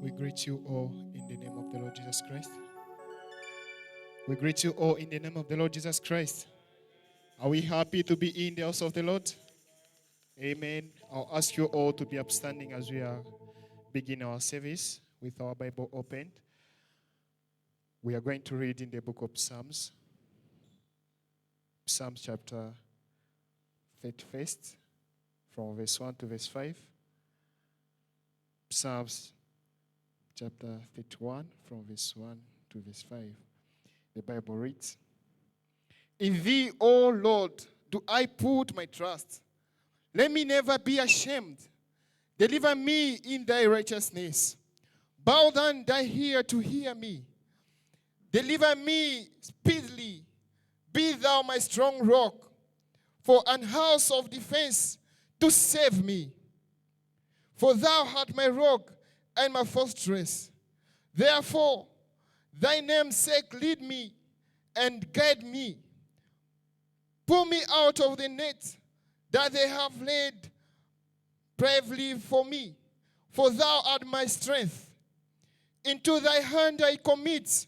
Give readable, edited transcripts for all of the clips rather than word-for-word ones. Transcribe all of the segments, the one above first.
We greet you all in the name of the Lord Jesus Christ. We greet you all in the name of the Lord Jesus Christ. Are we happy to be in the house of the Lord? Amen. I'll ask you all to be upstanding as we are beginning our service with our Bible opened. We are going to read in the book of Psalms. Psalms chapter 31, from verse 1 to verse 5. Psalms chapter 31, from verse 1 to verse 5. The Bible reads, "In thee, O Lord, do I put my trust. Let me never be ashamed. Deliver me in thy righteousness. Bow down thy ear to hear me. Deliver me speedily. Be thou my strong rock, for an house of defense to save me. For thou art my rock and my fortress. Therefore, thy name's sake lead me and guide me. Pull me out of the net that they have laid bravely for me. For thou art my strength. Into thy hand I commit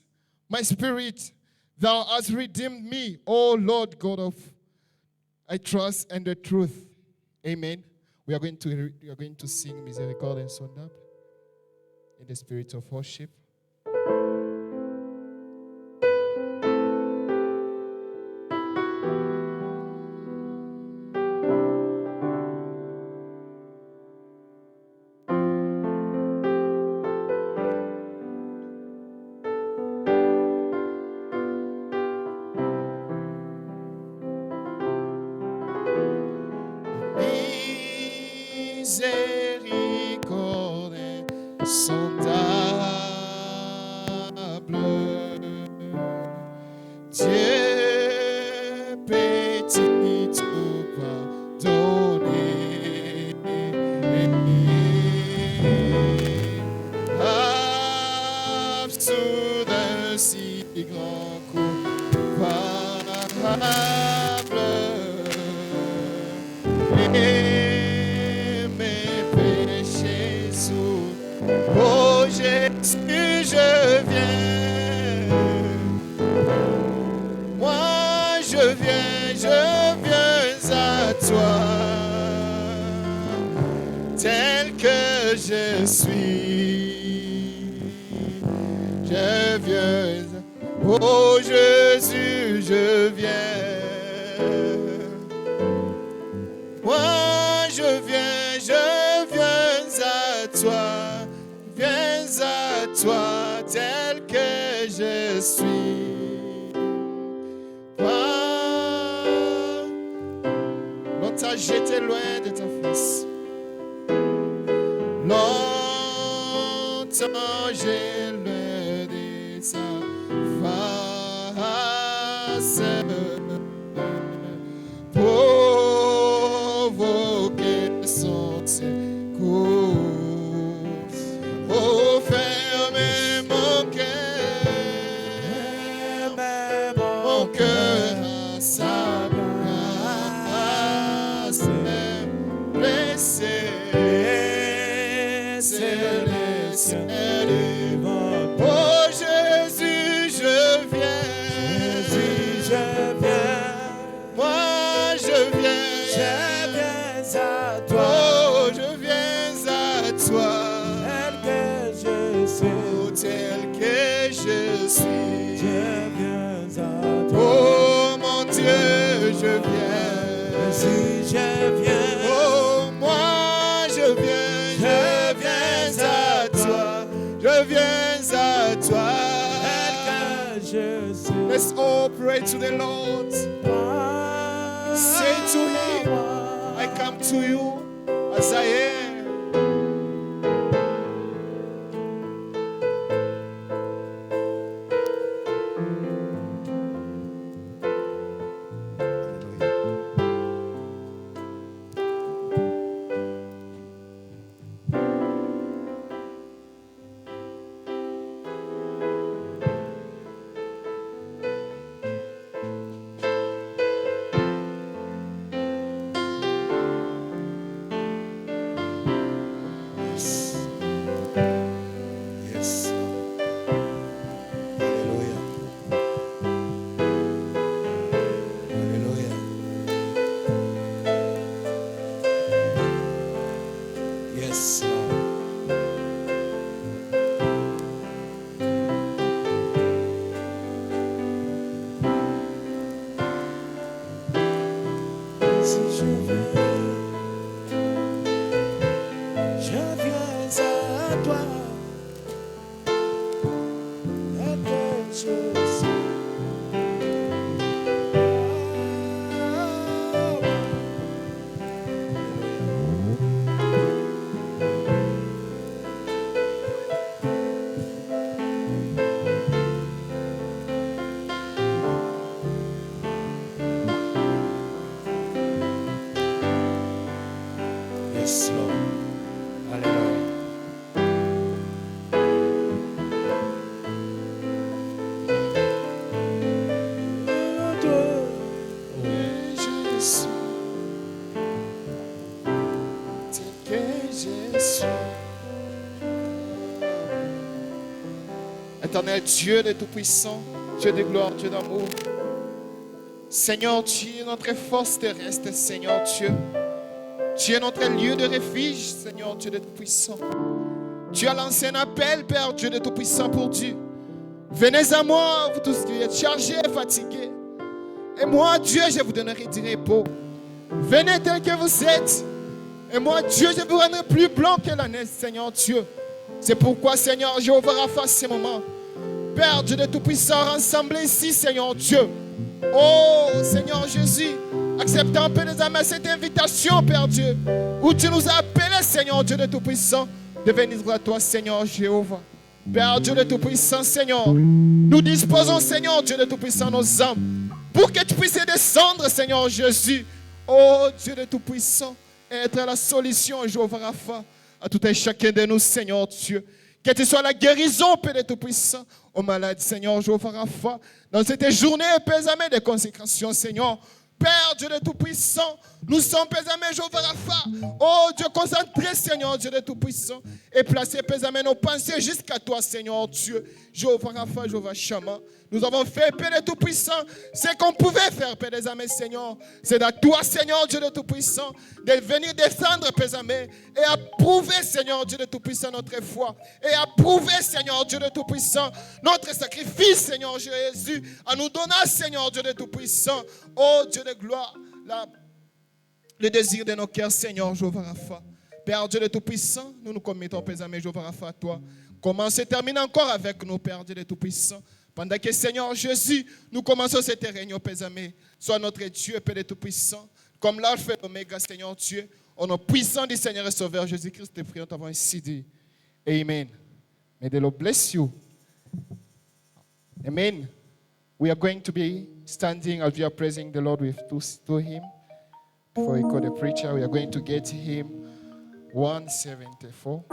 my spirit. Thou hast redeemed me, O Lord God of I trust and the truth." Amen. We are going to sing Misericordia and Sondab in the spirit of worship. Miséricorde sondable, Dieu petit tout pardonner, absous d'un si grand coupable. Et mes péchés sous. Oh Jésus, je viens. Moi, je viens à toi, tel que je suis. Je viens. Oh Jésus, je viens. Moi, je viens à toi, tel que je suis. Toi, l'on t'a jeté loin de ton fils. Longtemps j'ai loin de sa face. Provoquer son secours. Oh, fermez mon cœur à sa grâce. Blessé, c'est le ciel devant. Oh Jésus, je viens. Moi, je viens à toi. Oh, je viens à toi. Tel que je suis. Oh mon Dieu, je viens. Oh, moi, je viens à toi. Je viens à toi. Let's all pray to the Lord. Say to him, I come to you as I am. Éternel Dieu de Tout-Puissant, Dieu de gloire, Dieu d'amour. Seigneur, tu es notre force terrestre, Seigneur Dieu. Tu es notre lieu de refuge, Seigneur Dieu de Tout-Puissant. Tu as lancé un appel, Père Dieu de Tout-Puissant, pour Dieu. Venez à moi, vous tous qui êtes chargés et fatigués. Et moi, Dieu, je vous donnerai du repos. Venez tel que vous êtes. Et moi, Dieu, je vous rendrai plus blanc que la neige, Seigneur Dieu. C'est pourquoi, Seigneur, je ouvre à face ces moments. Père Dieu de Tout-Puissant, rassemblés ici, Seigneur Dieu. Oh, Seigneur Jésus, acceptons un peu désormais cette invitation, Père Dieu, où tu nous as appelés, Seigneur Dieu de Tout-Puissant, de venir à toi, Seigneur Jéhovah. Père Dieu de Tout-Puissant, Seigneur, nous disposons, Seigneur Dieu de Tout-Puissant, nos âmes, pour que tu puisses descendre, Seigneur Jésus. Oh, Dieu de Tout-Puissant, être la solution, Jéhovah Rapha, à tout et chacun de nous, Seigneur Dieu. Que tu sois la guérison, Père de Tout-Puissant, aux malades, Seigneur Jéhovah Rapha, dans cette journée, Père Amé, de consécration, Seigneur. Père Dieu de Tout-Puissant, nous sommes, Père Amé, Jéhovah Rapha. Oh Dieu, concentré, Seigneur Dieu de Tout-Puissant, et placez, Père Amé, nos pensées jusqu'à toi, Seigneur Dieu. Jéhovah Rapha, Jéhovah Shama. Nous avons fait, Père de Tout-Puissant, ce qu'on pouvait faire, Père des Amés, Seigneur. C'est à toi, Seigneur Dieu de Tout-Puissant, de venir descendre, Père Amés, et approuver, Seigneur Dieu de Tout-Puissant, notre foi. Et approuver, Seigneur Dieu de Tout-Puissant, notre sacrifice, Seigneur Jésus, en nous donnant, Seigneur Dieu de Tout-Puissant, oh Dieu de gloire, le désir de nos cœurs, Seigneur Jéhovah Rapha. Père Dieu de Tout-Puissant, nous nous commettons, Père Amés, Jéhovah Rapha, à toi. Commence et termine encore avec nous, Père Dieu de Tout-Puissant. Pendant que, Seigneur Jésus, nous commençons cette réunion, Père Amé. Sois notre Dieu, Père de Tout-Puissant, comme l'Alpha et l'Oméga, Seigneur Dieu, au nom puissant du Seigneur et Sauveur Jésus-Christ, te prions, t'avons ainsi dit. Amen. May the Lord bless you. Amen. We are going to be standing as we are praising the Lord with two hymns. Before we call the preacher, we are going to get hymn 174.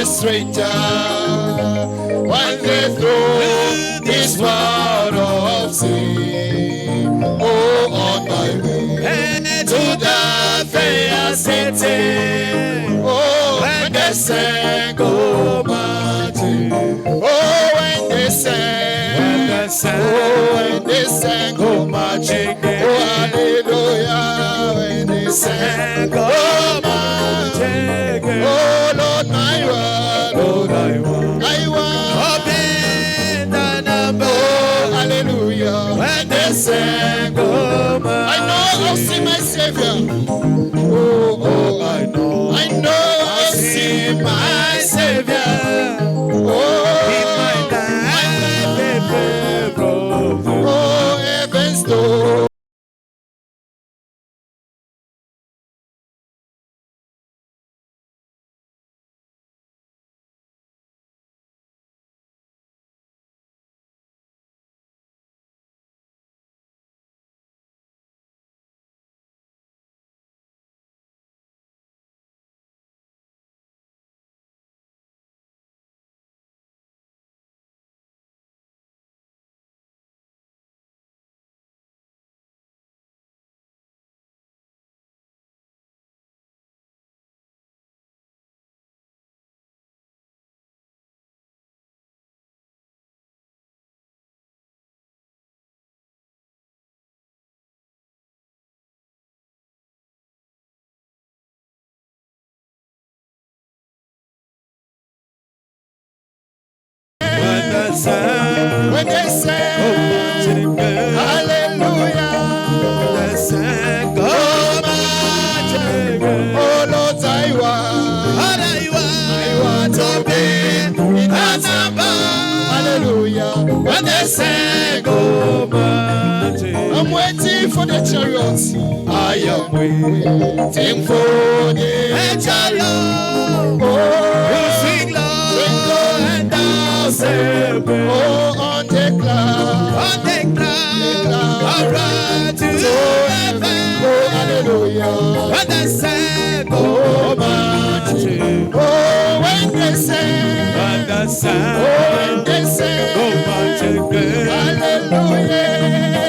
Stranger, when they through this world of sin, oh, on my way to the fair city, oh, when they sang, oh, mighty, oh, when they sang, oh, when they sang, oh, magic, oh, hallelujah, when they sang, oh, magic, oh, Lord, my word. When they sang, oh, I know I'll see my Savior. Oh, oh, I know I'll see my Savior. Oh, in my life, oh, heaven's door. When they sang, hallelujah, when they sang, oh, magic, oh, Lord, I want to be in that number, hallelujah, when they sang, oh, magic, I'm waiting for the chariots, I am waiting for the chariots, oh, sing low and down, oh, on the cloud, around to heaven. Oh, hallelujah. When they say, go marching. Oh, when they say, When they say, oh, when they say, go marching. hallelujah.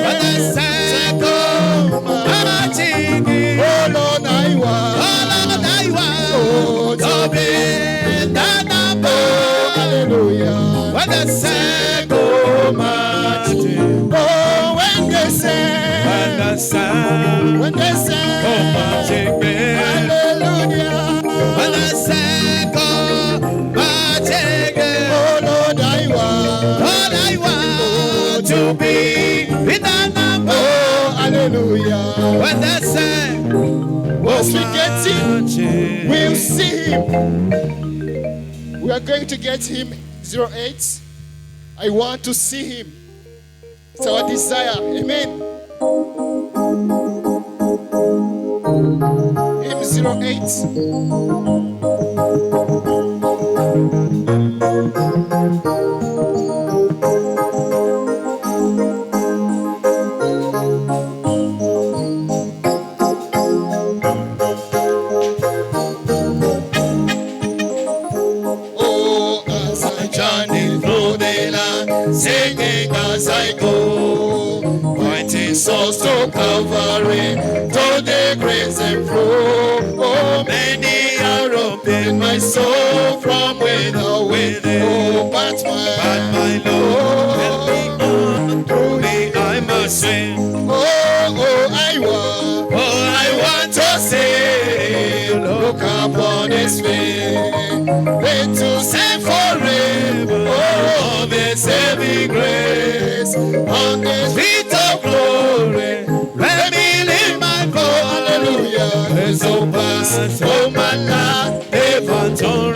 When they say, go marching. Oh, Lord, I want. Oh, Lord, I Oh, want to be the number. oh, hallelujah. When they say, go marching. Oh, when they say, When they say, when they say, go marching. hallelujah. When they say, go marching. Oh, Lord, I want. Lord, I want to be in the number. Oh, hallelujah. When they say, Once we get him, marching. we'll see him. We are going to get him 08. I want to see him. It's our desire. Amen. Hymn 08. Oh, as I journey through the land, singing as I go, pointing souls to Calvary, to the grace and flow. Oh, many are open my soul from without. Oh, but my Lord, help me on through me, I must sing. I want to see, look upon his face, and to say forever, oh, the saving grace, on the feet of glory, let me live my voice, hallelujah, there's no past, oh my Lord,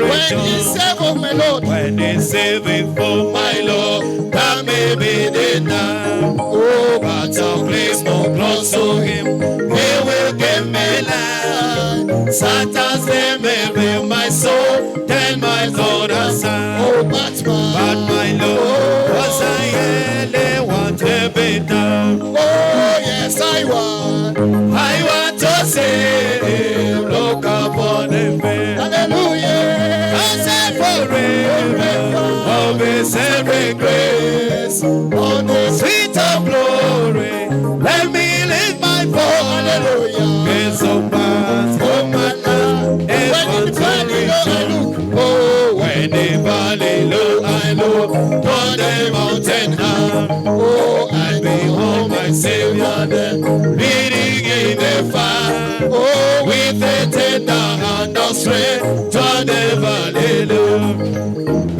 when he saved for my Lord, When he's saving for my Lord, that may be the time, oh, but a place more close to him, he will give me life. Satan's name may be my soul, then my Lord has Oh, but my Lord, was I really want to be done? oh, yes, I want to see him, look upon him, hallelujah, I say forever, of his saving grace, on the sweet of glory, let me live my voice. hallelujah, It's so past, oh my Lord, when in the valley low I look, oh, when the valley low I look, on the mountain high, oh, I behold my Savior there, leading in the fire, oh, with a tender hand of strength, on the valley low,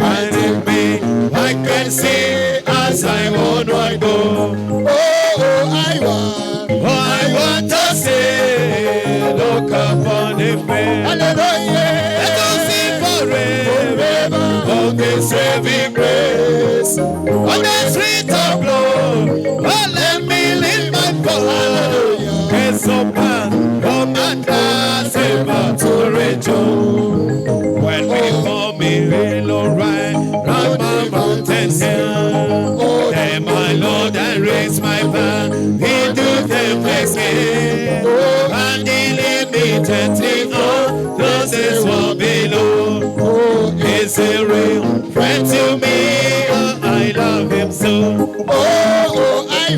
and in me I can see as I onward go, I want to see, look upon him, hallelujah, let us sing forever. of his saving grace, On the street of glory, oh, let me live my voice. it's so bad, Oh, my class, ever to rejoice. when we come in, we'll ride round my mountain hill. Then my Lord, I raise my hand into the place here. And he lead me gently on through this world below. He's a real friend to me, oh, I love him so. I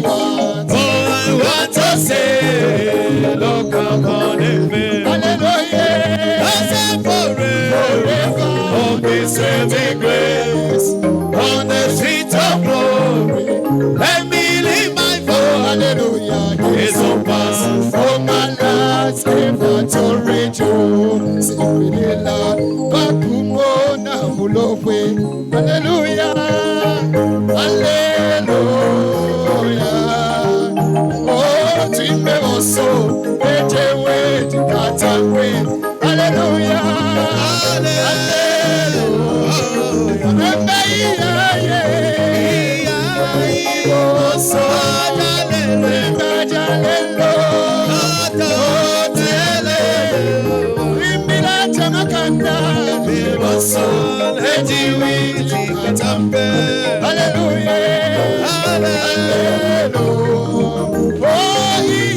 want to say, look upon him, hallelujah, I say forever, of his saving grace, on the street of glory, let me live my voice. hallelujah, It's so past, oh my Lord, ever to rejoice. Singilila, bakumona mulokwe, hallelujah, hallelujah. Oh, timbe oso, etewe, tikatangwe, hallelujah, hallelujah. Hallelujah.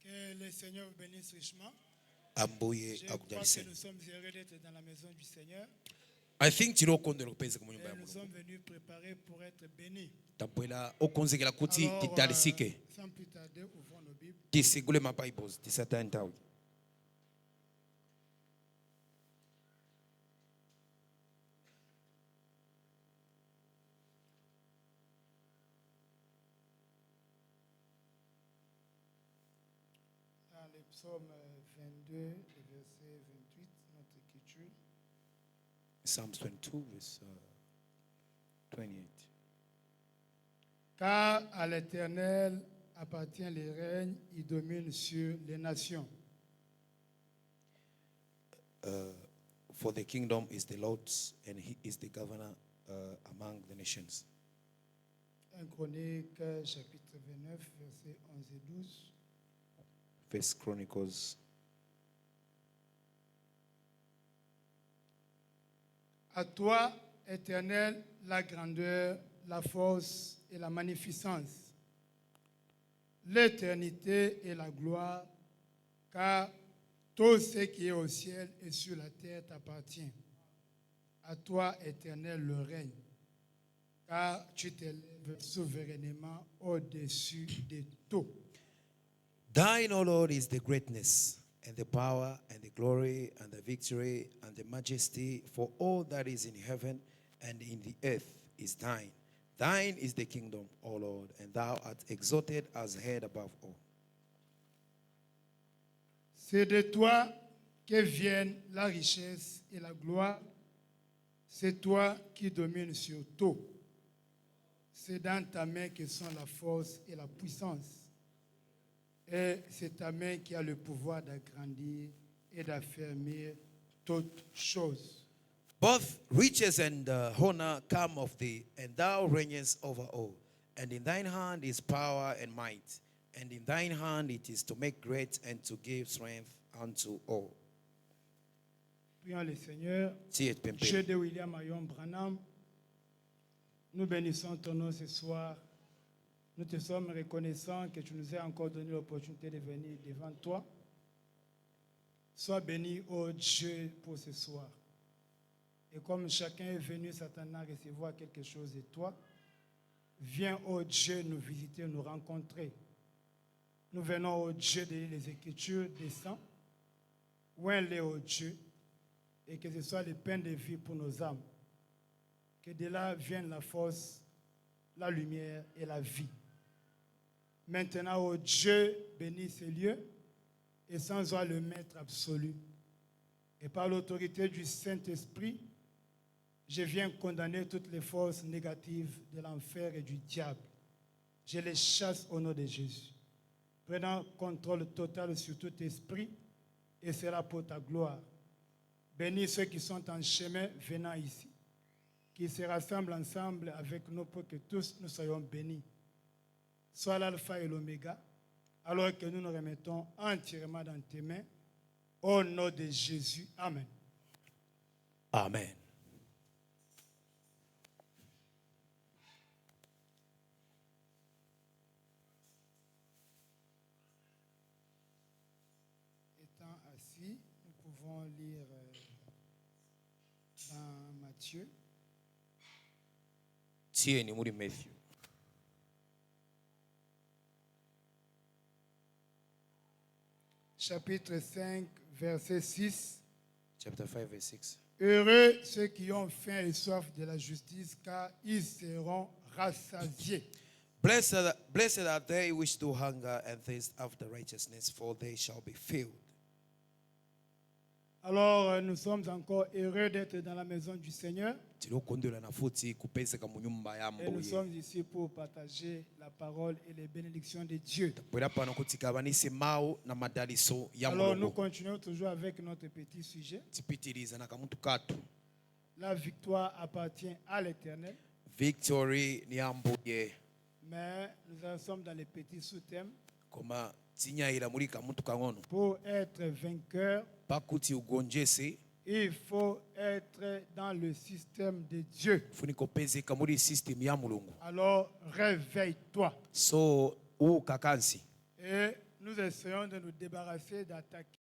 Que le Seigneur vous bénisse richement. ambuye Je crois que akujalie. nous sommes heureux d'être dans la maison du Seigneur. I think tirokondera kupezeka mu Et nyumba ya nous sommes Mulungu. venus préparer pour être bénis. Tabwera okonzekera kuti Alors, titalisike sans plus tarder, ouvrons nos Bibles. tisigule ma Bibles tisataye nthawi. Dans le psaume 22, le verset 28, notre écriture. Psalms 22 verse 28. Car à l'Éternel appartient le règne, il domine sur les nations. For the kingdom is the Lord's and he is the governor among the nations. 1 Chronique, chapitre 29, versets 11 et 12. First Chronicles. À toi, Éternel, la grandeur, la force et la magnificence, l'éternité et la gloire, car tout ce qui est au ciel et sur la terre t'appartient. À toi, Éternel, le règne, car tu t'élèves souverainement au-dessus de tout. Thine, O Lord, is the greatness and the power and the glory and the victory and the majesty, for all that is in heaven and in the earth is thine. Thine is the kingdom, O Lord, and thou art exalted as head above all. C'est de toi que viennent la richesse et la gloire. C'est toi qui domines sur tout. C'est dans ta main que sont la force et la puissance. Et c'est ta main qui a le pouvoir d'agrandir et d'affermir toutes choses. Both riches and honor come of thee, and thou reignest over all. And in thine hand is power and might, and in thine hand it is to make great and to give strength unto all. Prions le Seigneur. See it, Pempe. Dieu de William Ayon Branham, nous bénissons ton nom ce soir. Nous te sommes reconnaissants que tu nous aies encore donné l'opportunité de venir devant toi. Sois béni, ô Dieu, pour ce soir. Et comme chacun est venu s'attendant à recevoir quelque chose de toi, viens, ô Dieu, nous visiter, nous rencontrer. Nous venons, ô Dieu, de lire les Écritures, descends, oins-les, ô Dieu, et que ce soit le pain de vie pour nos âmes. Que de là vienne la force, la lumière et la vie. Maintenant, ô Dieu, bénis ces lieux et sans toi le maître absolu. Et par l'autorité du Saint-Esprit, je viens condamner toutes les forces négatives de l'enfer et du diable. Je les chasse au nom de Jésus. Prenant contrôle total sur tout esprit et sera pour ta gloire. Bénis ceux qui sont en chemin venant ici, qui se rassemblent ensemble avec nous pour que tous nous soyons bénis. Sois l'alpha et l'oméga, alors que nous nous remettons entièrement dans tes mains. Au nom de Jésus. Amen. Amen. Étant assis, nous pouvons lire dans Matthieu, Tieni muri Matthew. chapitre 5, verset 6. Chapter 5 verse 6. Heureux ceux qui ont faim et soif de la justice, car ils seront rassasiés. Blessed are they which do hunger and thirst after righteousness, for they shall be filled. Alors, nous sommes encore heureux d'être dans la maison du Seigneur. Et nous sommes ici pour partager la parole et les bénédictions de Dieu. Alors, nous continuons toujours avec notre petit sujet. La victoire appartient à l'Éternel. Victory ni ambuye. Mais nous sommes dans les petits sous-thèmes. Pour être vainqueur, il faut être dans le système de Dieu. Alors, réveille-toi. Et nous essayons de nous débarrasser d'attaquer.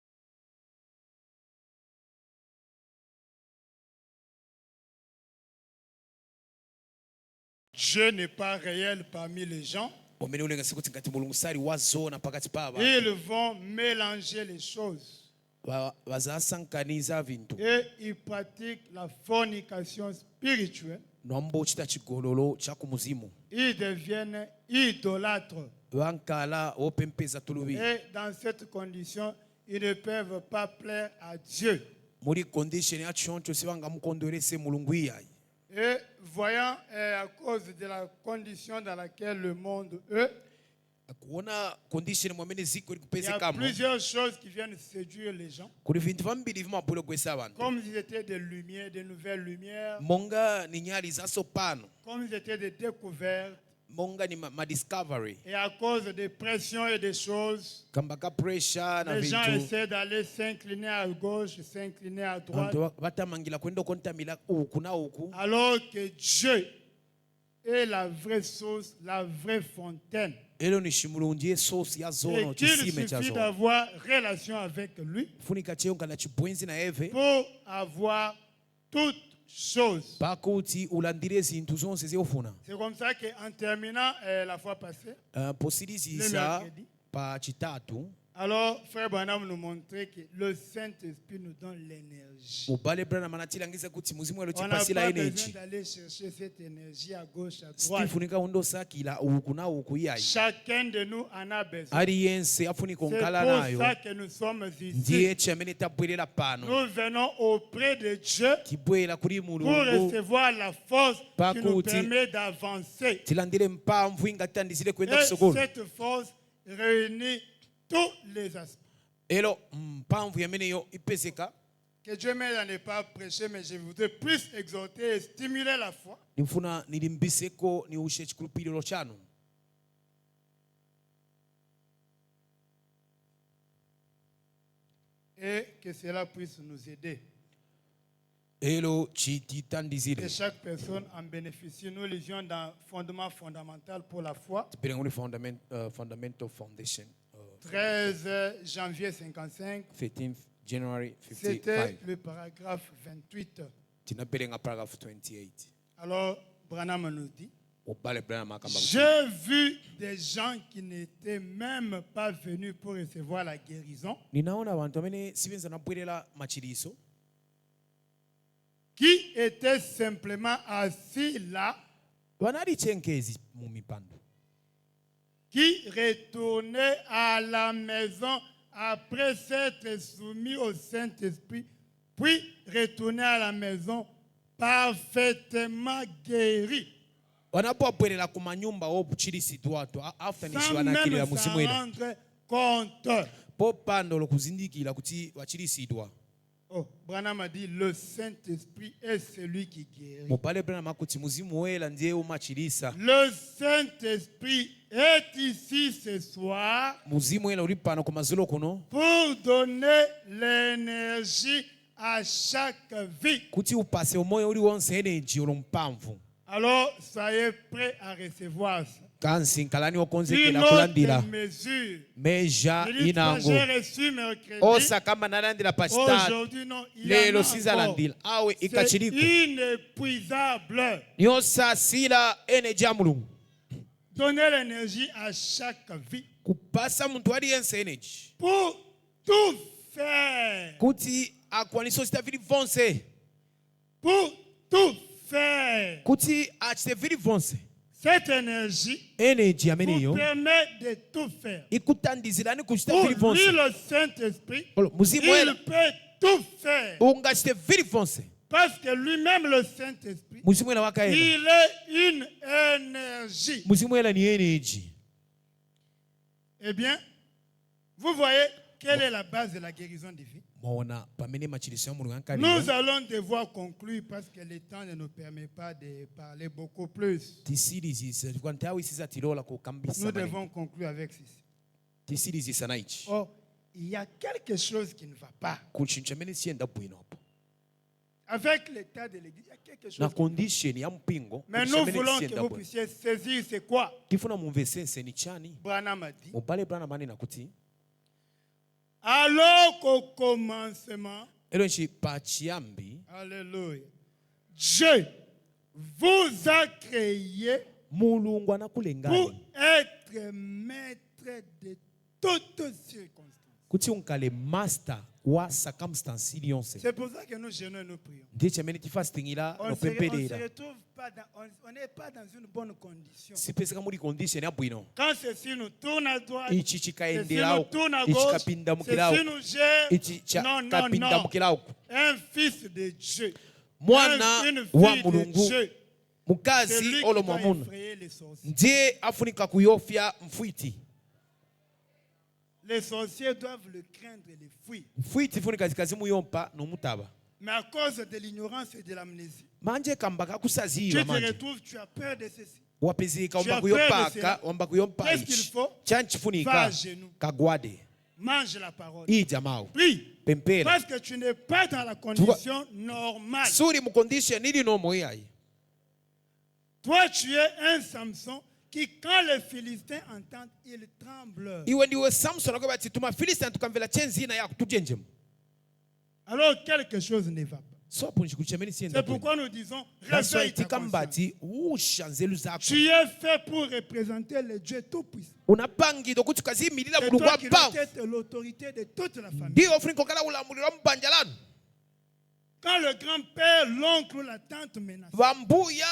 Dieu n'est pas réel parmi les gens. Ils vont mélanger les choses. Et ils pratiquent la fornication spirituelle. Ils deviennent idolâtres. Et dans cette condition, ils ne peuvent pas plaire à Dieu. Et voyant à cause de la condition dans laquelle le monde est, il y a plusieurs choses qui viennent séduire les gens. Comme ils étaient des lumières, des nouvelles lumières. Comme ils étaient des découvertes. Et à cause des pressions et des choses, les gens essaient d'aller s'incliner à gauche, s'incliner à droite. Alors que Dieu est la vraie source, la vraie fontaine. Et qu'il suffit d'avoir relation avec lui pour avoir toutes choses. C'est comme ça qu'en terminant la fois passée, le mercredi, alors Frère Branham nous montrait que le Saint-Esprit nous donne l'énergie. On n'a pas besoin d'aller chercher cette énergie à gauche, à droite. Chacun de nous en a besoin. C'est pour ça que nous sommes ici. Nous venons auprès de Dieu pour recevoir la force qui nous permet d'avancer. Et cette force réunit tous les aspects. Que Dieu m'aide à ne pas prêcher, mais je voudrais plus exhorter et stimuler la foi. Et que cela puisse nous aider. Que chaque personne en bénéficie. Nous lisions dans Fondement fondamental pour la foi. 13 janvier 55. 13th January 55. C'était le paragraphe 28. Alors, Branham nous dit, j'ai vu des gens qui n'étaient même pas venus pour recevoir la guérison, qui étaient simplement assis là, qui retournaient à la maison après s'être soumis au Saint-Esprit, puis retournaient à la maison parfaitement guéris. Sans même s'en rendre compte. Oh, Branham a dit, le Saint-Esprit est celui qui guérit. Le Saint-Esprit est ici ce soir pour donner l'énergie à chaque vie. Alors, soyez prêts à recevoir ça. Une autre mesure. J'ai reçu mercredi. Aujourd'hui, non, il y en a encore. C'est inépuisable. Donner l'énergie à chaque vie. Pour tout faire. pour tout faire. kuti achiteviri vonse Cette énergie energy amene vous iyo permet de tout faire. ikutandizirani kuchita Pour viri vonse lui, le Saint-Esprit, muzimu woyera il peut tout faire. ungachite viri vonse Parce que lui-même, le Saint-Esprit, muzimu woyera wakaenda il est une énergie. muzimu woyera ni energy. Eh bien, vous voyez quelle est la base de la guérison divine. maona pamene machiritso ya mulungu Nous ankalira allons devoir conclure parce que le temps ne nous permet pas de parler beaucoup plus. tisirizisa kwa nthawi sizatilola kukambisa Nous maneno. devons conclure avec ceci. tisirizisa na ichi Or, il y a quelque chose qui ne va pas. ku chinthu chamene siyenda bwinopo Avec l'état de l'église, il y a quelque chose. na condition ya mpingo Mais kuti nous chamene voulons que siyenda vous bwino. puissiez saisir c'est quoi tifuna mumvesense ni chani Branham a dit. mubale Branham anena kuti Alors qu'au commencement, ero nchi pachiyambi alléluia, Dieu vous a créé mulungu pour anakulengani être maître de toutes circonstances. kuti unkale master wa circumstance iliyonse C'est pour ça que nous jeûnons et nous prions. ndiye chamene tifasitingila On ne nopempherera retrouve pas on n'est pas dans une bonne condition. sipeseka muli condition ya bwino Quand ceci nous tourne à droite, ichi ceci chikaendera nous uku tourne à ichi gauche, kapindamukira ceci uku nous gère. ichi Non, non, non. kapindamukira uku Un fils de Dieu. mwana Une wa fille de mulungu Dieu. C'est mukazi lui qui olo doit mwamuna effrayer les sorciers. ndiye afunika kuyofya mfwiti Les sorciers doivent le craindre et le fuir. mfwiti funika zikazimuyompa nomutaba Mais à cause de l'ignorance et de l'amnésie, manje kamba tu kakusaziwa te manje retrouves, tu as peur de ceci. wapezeka Tu as wamba peur de kuyopaka cela. wamba kuyompa Qu'est-ce qu'il ichi faut? Va chanchifunika à genoux. kagwade Mange la parole. ija mawu Prie. pempera Parce que tu n'es pas dans la condition normale. suri mu condition ili nomo yayi Toi, tu es un Samson qui, quand les Philistins entendent, ils tremblent. iwe ndiwe samson ako bati tuma filistin tukamvela chenzina yako tujenjemu Alors, quelque chose ne va pas. so apo nchikulu chamene siyenda C'est pourquoi nous disons, that's why réveille ta conscience. tikambati usha nzelu zako Tu es fait pour représenter le Dieu Tout-Puissant. unapangidwa kuti ukaziyimilira C'est mulungu toi qui wamphamvu dois être l'autorité de toute la famille. ndiyo ofunika okala ulamuliro wa mbanja lanu Quand le grand-père, l'oncle ou la tante menace, vambuya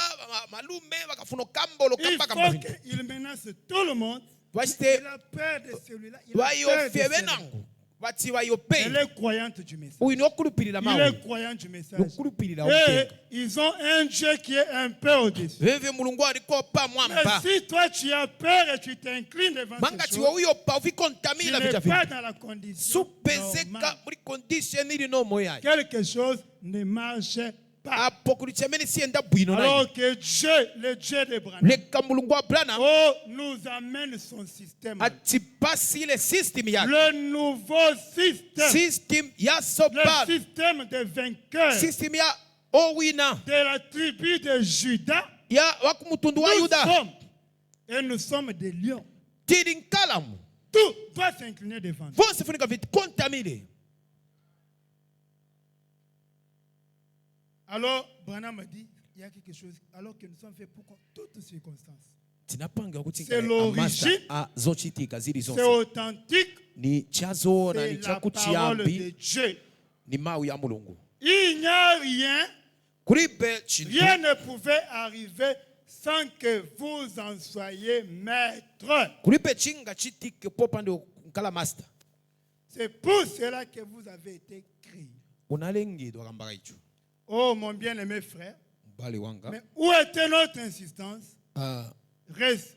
malume vakafuna okambolo il kambakamba faut vintu qu'il menace tout le monde. vachite Il a peur de celui-là. Il a peur de vayofye celui-là. venango vati Elle vayope est croyante du message. uyu nokulupilira Il mawu est croyant du message. nokulupilira Et utenga ils ont un Dieu qui est un peu au-dessus. veve mulungu alikopa Mais mwamba si toi tu as peur et tu t'inclines devant ces mangati choses, wauyopa tu uvikontamila n'es vita pas vintu dans la condition supezeka normale. muri condition ili nomo yayi Quelque chose ne marche pas. apo kuli chamene siyenda bwino nayi Alors que Dieu, le Dieu d'Abraham, leka mulungu wa Abrahamu oh, nous amène son système. atipasile system yake Le nouveau système. system ya Le sopana système des vainqueurs system ya owina de la tribu de Juda. ya wakumutundu wa Nous yuda sommes. Et nous sommes des lions. tili nkalamu Tout doit s'incliner devant nous. vonse funika viti kontamile Alors, Branham a dit, il y a quelque chose, alors que nous sommes faits pour toutes circonstances. tinapanga kuti C'est l'origine. zochitika zili C'est zonse authentique. ni chazoona ni C'est la parole de chakuchiyambi Dieu. ni mawu ya mulungu Il n'y a rien, kulibe chintu rien ne pouvait arriver sans que vous en soyez maître. kulibe chinga chitike popande nkala master C'est pour cela que vous avez été créés. unalengedwa kambaka icho Oh, mon bien-aimé frère, mbale wanga mais où était notre insistance? ah, Reste.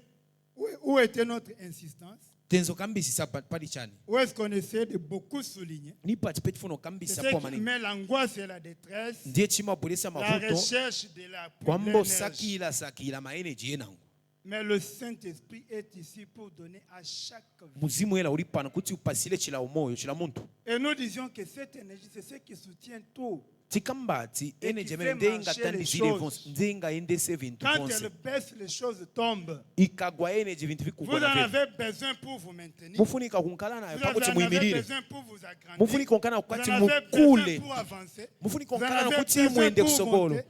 Où était notre insistance? tenzo kambisisa pali chani Où est-ce qu'on essaie de beaucoup souligner? ni pati peti funo C'est kambisa ce po qui manini met l'angoisse et la détresse, ndiye chimabulisa la mavuto recherche de la kwambo l'énergie. sakila maeneji yenango Mais le Saint-Esprit est ici pour donner à chaque vie. muzimu ela uli pano kuti upasile chila umoyo chila muntu Et nous disions que cette énergie, c'est ce qui soutient tout. tikambati Et eneji qui amene fait nde marcher ingatandizile les vonse choses. nde ingaendese vintu Quand vonse elle baisse, les choses tombent. ikagwa eneji vintu Vous en vikugwa na avez besoin pour vous maintenir. mufunika kunkala nayo Vous pakuti en avez muyimirire besoin pour vous agrandir. mufunika kunkala Vous kuti en avez mukule besoin pour avancer. mufunika Vous en kunkala avez kuti besoin muende pour kusogolo monter.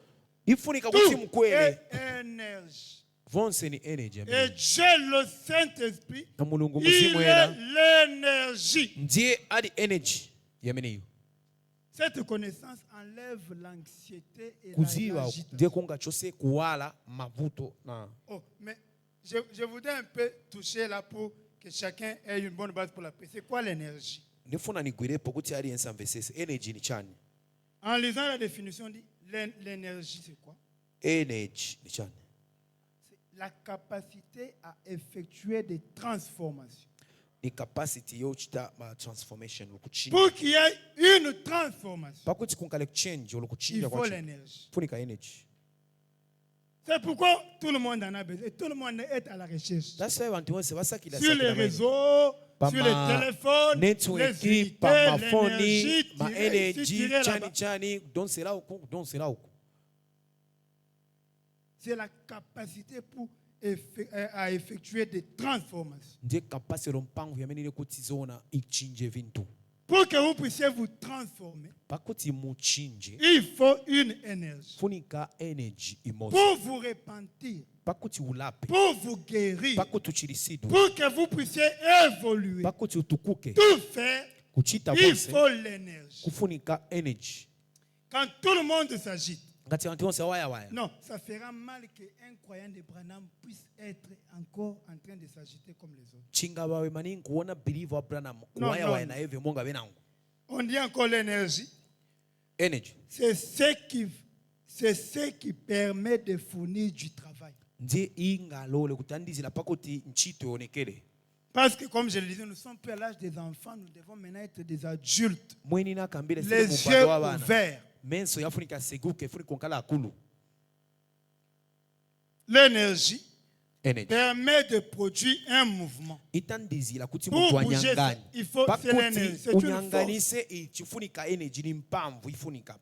ifunika kuti Tout mukwele est énergie. vonse ni energy Et amene. Dieu, le Saint-Esprit, na mulungu il muzimu est ela l'énergie. ndiye ali energy yameneyo Cette connaissance enlève l'anxiété et kuziva l'agitation. ndiye kunga chose kuwala mavuto na Oh, mais je voudrais un peu toucher là pour que chacun ait une bonne base pour la paix. C'est quoi l'énergie? ndifuna nigwirepo kuti aliyense amvesese energy ni chani. En lisant la définition, on dit l'énergie, c'est quoi? Energy ni chani. C'est la capacité à effectuer des transformations. Ni capacity yochita ma transformation Pour lokuchinja qu'il y ait une transformation, pakuti kunkale change il lokuchinja faut kwa l'énergie. funika energy. C'est pourquoi tout le monde en a besoin. Et tout le monde est à la recherche. That's why vantu wose vasakila Sur les réseaux, pa sur les ma téléphones, les network unités, pa mafoni l'énergie, ma tirer ici, energy tirer chani là-bas. chani donsela uku donsela uku. C'est la capacité à effectuer des transformations. Ndiye capacity mpango yamenile kuti zona ichinje vintu Pour que vous puissiez vous transformer, pakuti muchinje il faut une énergie. funika energy imosi Pour vous repentir, pakuti ulape pour vous guérir, pakuti uchilisidu pour que vous puissiez évoluer, pakuti utukuke tout faire, kuchita il bonse faut l'énergie. kufunika energy. Quand tout le monde s'agite, Ngati vantu wose waya waya non, ça fera mal qu'un croyant de Branham puisse être encore en train de s'agiter comme les autres. chinga bawe maningi kuona believer wa Branham No, waya no, waya no. na eve monga benangu On dit encore l'énergie. energy C'est ce qui permet de fournir du travail. ndiye ingalole kutandizila pakuti nchito yonekele. Parce que, comme je le disais, nous sommes plus à l'âge des enfants, nous devons maintenant être des adultes. Mweni nakambile Les sile yeux mubado wa bana ouverts. menso yafunika seguke funika nkala akulu. L'énergie Energy permet de produire un mouvement. itandizila kuti Pour mutu bouger ça, anyangani il faut c'est l'énergie. C'est pakuti une force unyanganise ichifunika energy ni mpamvu ifunika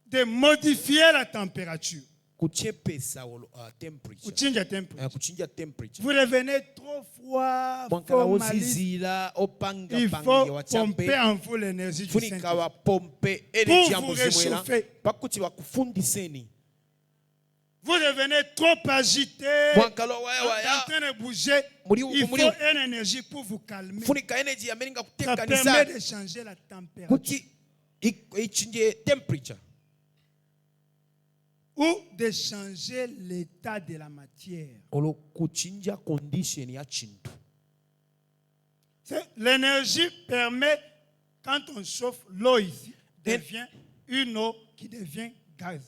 de modifier la température. kuchepesa temperature Kuchinja temperature. kuchinja temperature. Vous revenez trop froid, Mwankala trop maliste. wozizila opanga Il pangi faut wachampe pomper en vous l'énergie du funika Saint-Esprit. wa pompe energy ya vous muzimwela réchauffer. pakuti wakufundiseni. Vous devenez trop agité, Mwankala waya en waya train de bouger. Muri- Il muri- faut une énergie pour vous calmer. funika energy yameninga Ça kutekanisa permet de changer la température kuti ichinje temperature ou de changer l'état de la matière. olo kuchinja condition ya chintu. L'énergie permet, quand on chauffe, l'eau ici devient une eau qui devient gaz.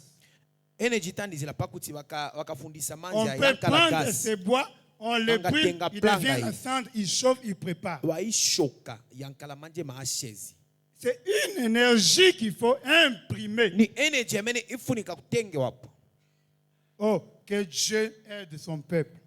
Energy tandizila pakuti wakafundisa manzi On ya peut yankala prendre gas ces bois, on les Anga brûle, tenga il planga devient la hii. cendre, il chauffe, il prépare. waishoka yankala manje maashezi C'est une énergie qu'il faut imprimer. ni energy yamene ifunika kutenge wapo. Oh, que Dieu aide son peuple.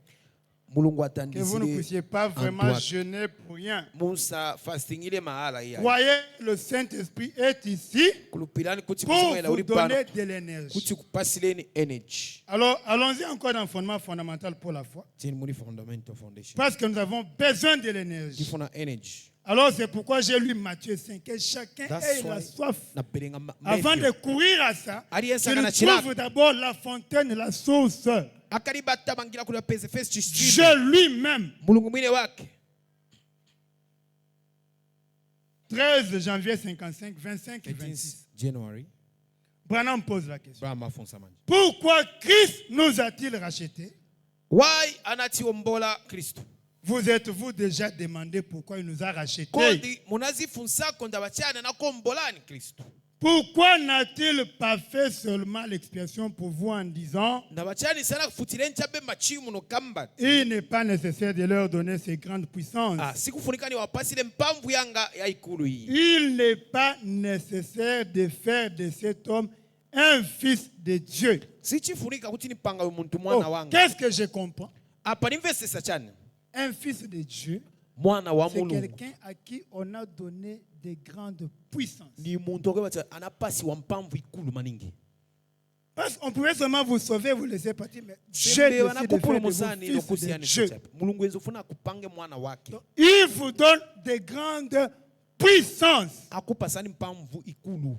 Mulungu Que vous ne atandizile puissiez pas vraiment Antoine. jeûner pour rien. musa fasting ile mahala iya Voyez, le Saint-Esprit est ici kulupilani kuti pour kusimwela vous uli pano donner de l'énergie. kuti kupasileni energy. Alors, allons-y encore dans le fondement fondamental pour la foi. tini muli fundamental foundation Parce que nous avons besoin de l'énergie. tifuna energy. Alors, c'est pourquoi j'ai lu Matthieu 5. Que chacun That's ait la why soif. naperenga Avant de courir à ça, Aliyense qu'il akana trouve chilaka. d'abord la fontaine, la source. akalibata bangira kula pese first Dieu stream lui-même. mulungu mwine wake 13 janvier 55, 25 et 26. 13 January Branham pose la question. Brahma fonsa manje Pourquoi Christ nous a-t-il rachetés? why anatiombola Kristo Vous êtes-vous déjà demandé pourquoi il nous a rachetés? kodi munazifunsa konda bachana nakombolani Kristo Pourquoi n'a-t-il pas fait seulement l'expiation pour vous en disant ndabachani sana kufutile nchabe machimu no kamba il n'est pas nécessaire de leur donner ces grandes puissances. sikufunika ni wapasile mpamvu yanga ya ikulu hii. Il n'est pas nécessaire de faire de cet homme un fils de Dieu. sichifunika kuti nipanga uyu muntu Oh, mwana wanga qu'est-ce que je comprends? apa nimvesesa chani Un fils de Dieu, mwana wa c'est mulungu quelqu'un à qui on a donné des grandes puissances. ni muntu okebata anapasi wa mpamvu ikulu maningi. Parce qu'on pouvait seulement vous sauver, vous laisser partir, mais Dieu Sembe décide de faire de wanakupulumusani vous fils de nokusiyani Dieu. sochape. Mulungu ezofuna akupange mwana wake Donc, il vous donne des grandes puissances. akupasani mpamvu ikulu.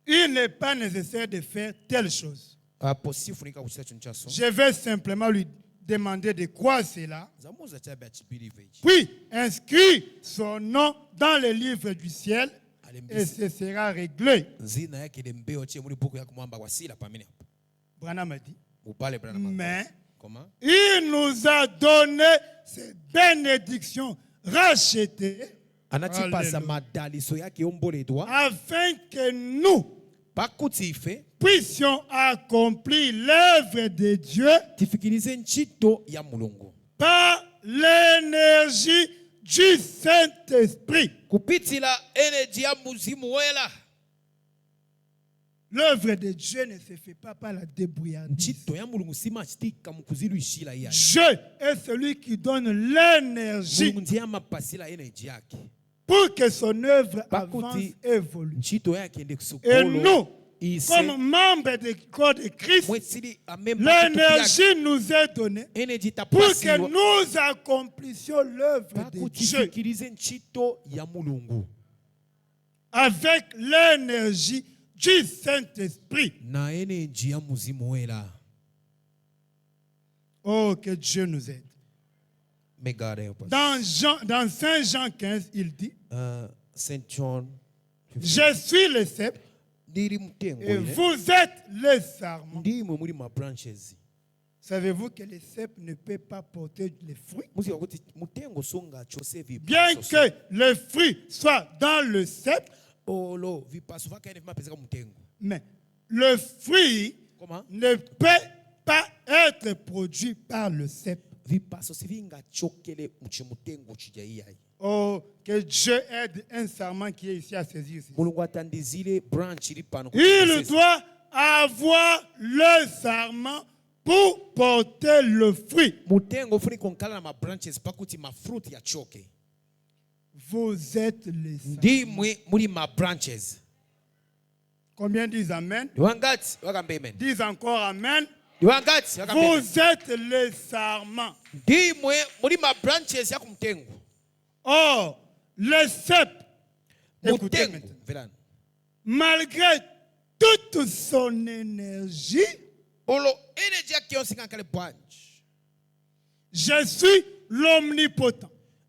Il n'est pas nécessaire de faire telle chose. apo sifunika kuchita chintu chaso Je vais simplement lui demandé de croire cela, zamuza chabe achibirive ichi puis inscrit son nom dans le livre du ciel et alembisi ce sera réglé. zina yake lembeo chie muri buku yako mwamba kwa sila pamene hapo Branham a dit. mupale brana Mais comment il nous a donné ces bénédictions rachetées anachipasa Alléluia. madaliso yake yomboledwa afin que nous pakuti ife puissions accomplir l'œuvre de Dieu tifikirize nchito ya mulungu par l'énergie du Saint-Esprit. kupitila energy ya muzimu wela. L'œuvre de Dieu ne se fait pas par la débrouillardise. Nchito ya mulungu sima chitika mukuzilwishila iya Dieu est celui qui donne l'énergie mulungu ndiye amapasila energy yake pour que son œuvre Pakuti. avance et évolue. nchito yake ende Et kusukolo nous, ise comme membres du corps de Christ, mwesili amemba l'énergie nous est donnée energy pour que tapasiwa nous accomplissions l'œuvre de pakuti Dieu fikirize nchito ya mulungu avec l'énergie du Saint-Esprit. na energy ya muzimu wela. Oh, que Dieu nous aide. May God help us. Dans Saint Jean 15, il dit, Saint John 15. je suis le cep ndiri mutengo et ile vous êtes les sarments. ndimwe muri ma branches. Savez-vous que le cep ne peut pas porter les fruits? Muzi wakuti mutengo songa chose Bien vipaso que le fruit soit dans le cep, olo vipaso vakaene vimapezeka mutengo. mais le fruit Comment? ne peut pas être produit par le cep. Vipaso sivinga chokele muchimutengo chija iyai. Oh, que Dieu aide un sarment qui est ici à saisir. Mulungu atandizile branch iri pano Il doit avoir le sarment pour porter le fruit. mutengo funi konkala na ma branches pakuti ma fruit ya choke. Vous êtes les sarments. Ndimwe muri ma branches. Combien disent Amen? Wangati wakambe amen. Disent encore Amen. Wangati wakambe amen. Vous êtes les sarments. Ndimwe muri ma branches ya kumutengo. Or, le cep, écoutez Mutengo. maintenant, Velana. malgré toute son énergie, Olo energy yake yonse kankale branch. je suis l'omnipotent.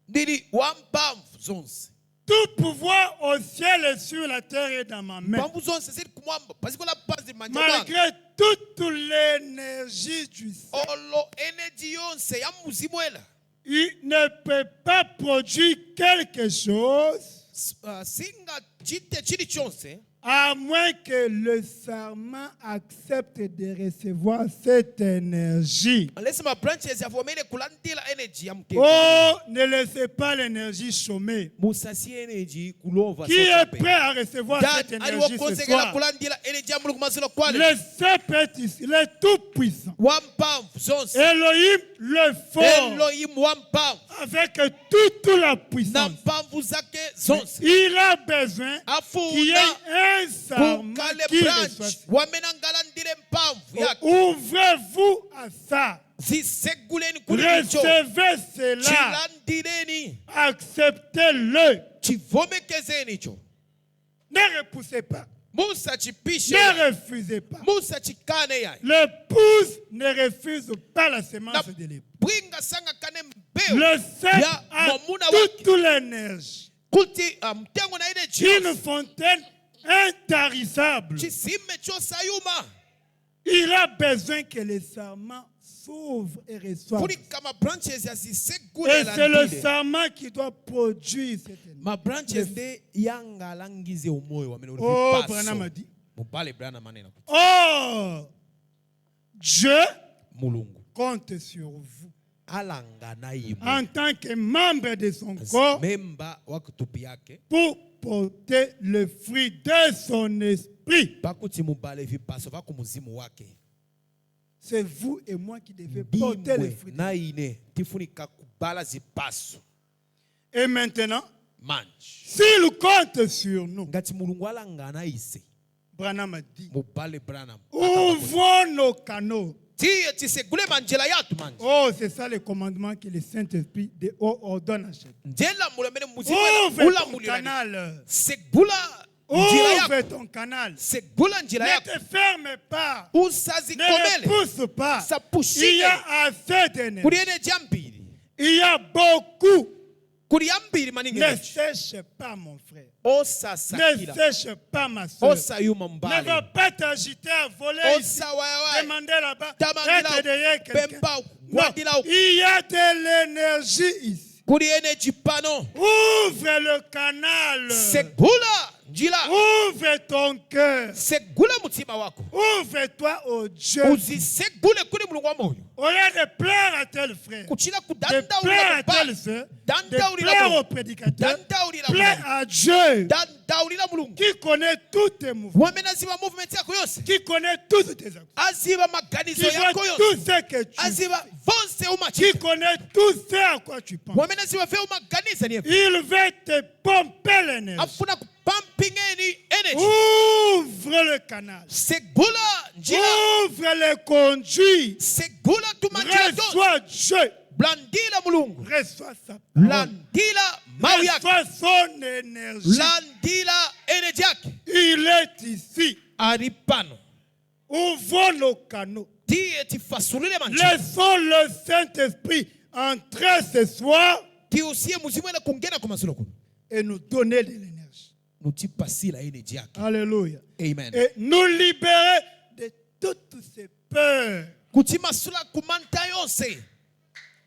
Ndiri wampamvu zonse. Tout pouvoir au ciel et sur la terre est dans ma main. Pamvu zonse ziri kumwamba pasiko la base manja mwanga. Malgré toute l'énergie du ciel, Olo energy yonse ya muzimu wela. il ne peut pas produire quelque chose Singa chite chili chonse à moins que le sarment accepte de recevoir cette énergie. unless ma branches yavomele kulandila energy ya mutengo. Oh, ne laissez pas l'énergie chômer. Musasi energy kulova Qui est prêt à recevoir cette Dan énergie ce aliwokonzekela soir? kulandila energy ya mulungu mazilo kwale. Le cep est ici, il est tout puissant. Wampamvu zonse. Elohim le fort, Elohim wampamvu. avec toute la Na puissance. mpamvu zake zonse. Il a besoin qu'il y ait Afuna un sarment kukale qui branch reçoit. wamenangalandile mpamvu yake. Ouvrez-vous à ça. Ziseguleni kuli icho. Recevez cela. Chilandireni. Acceptez-le. Chivomekezeni icho. Ne repoussez pas. Musa chipishe. Ne refusez pas. Musa chikane yai. L'épouse ne refuse pas la semence de l'époux. Bwinga sanga kane mbeu. Le cep Ya a momuna wake. toute l'énergie. Kuti mtengo na ile Une chios. fontaine intarissable. Chisime chosayuma. Il a besoin que les sarments s'ouvrent et reçoivent. Kuli kama branches ya zisegule Et c'est le landile. sarment qui doit produire cette énergie. Ma branches de yanga langize umoyo wamene uli Oh, vipaso. Branham a dit. Mupale Branham manena. Oh, Dieu Mulungu. compte sur vous. Alanga na imwe. En tant que membre de son corps Memba wa kutupi yake. pour porter le fruit de son esprit. Pakuti mubale vipaso va kumuzimu wake. C'est vous et moi qui devez porter le Bimwe fruit. na ine tifunika kubala zipaso. Et maintenant, Manch. s'il compte sur nous, Ngati mulungu alanga na ise. Branham a dit, Mubale Branham. ouvrons nos canaux. Tiye tisegule manjela yatu manje. Oh, c'est ça le commandement que le Saint-Esprit ordonne à chacun. Njela mulamene muzimu Ouvre ula ton mulirani. canal. Segula Ouvre ton canal. segula njira Ne yako, te ferme pas. usazikomele, Ne pousse pas. Il y sapushike. a assez d'énergie. Kuli energy ambiri, Il y a beaucoup. kuli ambiri maningi Ne energy. sèche pas, mon frère. Ne Osasakila, sèche pas, ma soeur. osayuma Ne va mbali, pas t'agiter à voler ici. osawayawai, Demander là-bas. Tamangila, Être derrière quelqu'un. pemba, Non. wadila, Il y a de l'énergie ici. kuli energy pano, Ouvre le canal. segula njira, Ouvre ton cœur. segula mutima wako, Ouvre-toi au Dieu. uzisegule kuli mulungu wa moyo, Au lieu de plaire à tel frère, kuchila de plaire kudandaulila à telle mubali, soeur, Danda de ulila plaire Mungu. au prédicateur, dandaulila plaire mulungu, à Dieu dandaulila mulungu, qui connaît tous tes mouvements, wamene aziba movement yako yose, qui connaît toutes tes actions, aziba qui maganizo voit yako tout yose, ce que tu fais, aziba vonse qui umachika, connaît tout ce à quoi tu penses. wamene aziba fe umaganiza niye, Il veut te pomper l'énergie. afuna kupampingeni energy, Ouvre le canal. segula njira, Ouvre le conduit. segula tumanjira zonse, Reçois Dieu. blandila mulungu, Reçois sa parole. landila mau yake, Reçois son énergie. landila energy yake, Il est ici. ari pano, Ouvrons nos canaux. tiye tifasulile manjira, Laissons le Saint-Esprit entrer ce soir tiusie muzimu ena kungena kumasulo kuno, et nous donner de l'énergie. nutipasila energy yake. Alléluia. Amen. Et nous libérer de toutes ces peurs. Kutimasula kumanta yose,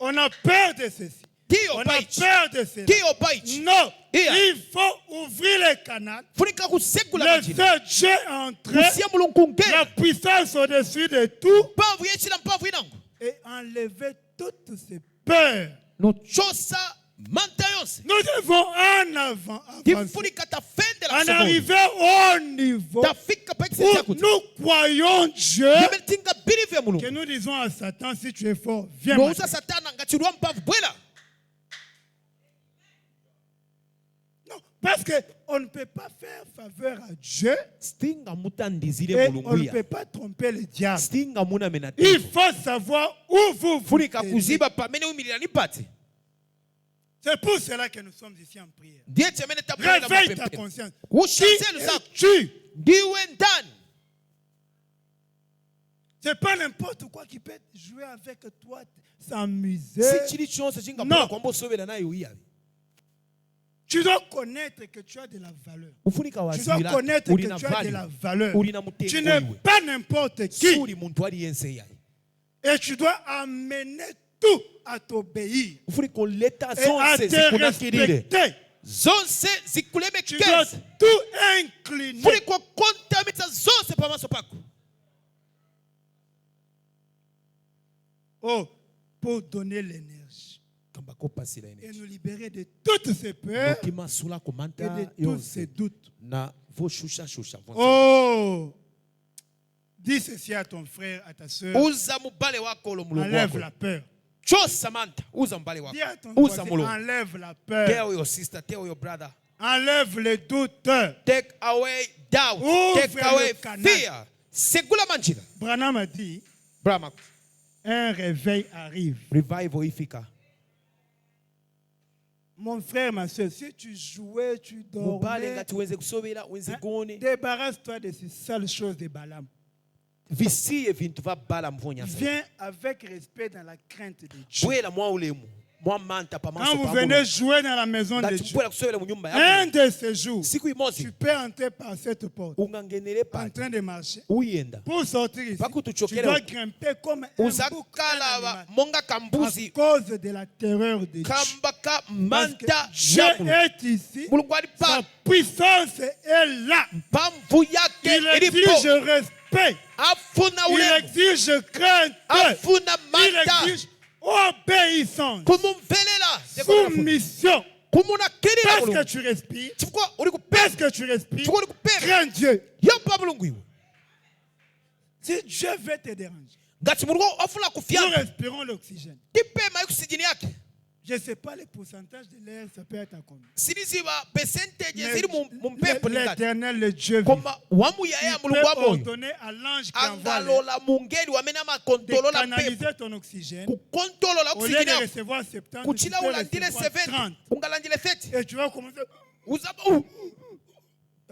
On a peur de ceci. tiyo On a baichi, peur de cela. tiyo baichi, Non. Yeah. Il faut ouvrir les canaux. funika kusegula manjira, Laisser Dieu entrer. kusia mulungu kungena, La puissance au-dessus de tout. mpavu yechila mpavu inangu, Et enlever toutes ces peurs. nochosa manta yose, Nous devons en avant avancer. tifunika tafendela En kusogolo, arriver au niveau tafika pa où ekisesi yakuti, nous croyons Dieu, yemetinga birivu ya que mulungu, nous disons à Satan, si tu es fort, viens nouza maintenant. satana ngachilwa mpavu bwela, Non, parce qu'on ne peut pas faire faveur à Dieu stinga mutandizile et on mulungu ne ya, peut pas tromper le diable. stinga muna menate, Il faut savoir où vous vous funika tenez. kuziba pamene umilila nipate, C'est pour cela que nous sommes ici en prière. ndiye chemene tapenda Réveille ta mapembe, conscience. ushanselu Qui zako, es-tu? ndiwe ndani. C'est pas n'importe quoi qui peut jouer avec toi, s'amuser. Si chili chonse chingapona Non. kwamba usovela nayo uyabe, Tu dois connaître que tu as de la valeur. ufunika Tu dois wazibila connaître uli que na tu as de la value, valeur. uli na Tu mutengo n'es iwe, pas n'importe qui. suli muntu aliyense yaye, Et tu dois amener tout à t'obéir. ufunika uleta Et à zonse te zikunakirire, respecter. zonse Tu dois zikulemekeza, tout incliner. ufunika kontamisa zonse pamaso pako, Oh, pour donner l'énergie. kamba kopasila Et ene nous libérer de toutes ces peurs otima sula et komanta de tous yonse ces doutes. na voshusha shusha vonse. Oh, dis ceci à ton frère, à ta soeur. Uza mubale wako lo mulungu Enlève wako, la peur. chosa manta, uza mubale wako, Dis à ton uza voisin, mulungu, enlève la peur. tell your sister, tell your brother, Enlève les doutes. take away doubt, Ouvre take le away canal. fear, segula manjira. Branham a dit, Brahma, un réveil arrive. revival ifika. Mon frère, ma soeur, si tu jouais, tu Mubale dormais, ngati wenze kusobera, wenze gone, débarrasse-toi de ces sales choses de Balaam. visiye vintu va bala mvonya. Viens avec respect dans la crainte de Dieu. Bwela mwa ulemu, mwa manta pa Quand maso vous pa venez mulungu. jouer dans la maison de Ngati Dieu, bwela kusobera mu nyumba un yako, de ces jours, siku imozi tu peux entrer par cette porte ungangenere en pati train de marcher. uyenda Pour sortir ici, Paku tu tuchokele dois huko. grimper comme un bouc, un uzakala animal, monga à kambuzi cause de la terreur de Dieu. kambaka Parce manta que Dieu ya mulungu. est ici, Mulungu ali sa pa puissance est là. mpamvu yake Il exige ilipo, respect, afuna il ulemu, exige crainte, afuna il manta, exige obéissance, kumumvelela soumission. kumunakirira Parce que mulungu tu respires, chifukwa uli parce kupesa, que tu respires, chifukwa uli kupera crains Dieu. yampa mulungu iwe. Si Dieu veut te déranger, ngati mulungu afuna nous kufyanga respirons l'oxygène. tipema ikusijini yake, Je ne sais pas le pourcentage de l'air, ça peut être à combien. siliziba percentage Mais zili mu mpepo lingati, l'Éternel, le Dieu vivant, koma wamuyaya il peut mulungu wa moyo ordonner à l'ange qui envoie l'air angalola mungeli wamene de amakontolola mpepo canaliser ton oxygène. kukontolola Au lieu oxygeni de yako recevoir 70, tu kuchila peux ulandile recevoir 70 30. ungalandile 30 Et tu vas commencer. uzaba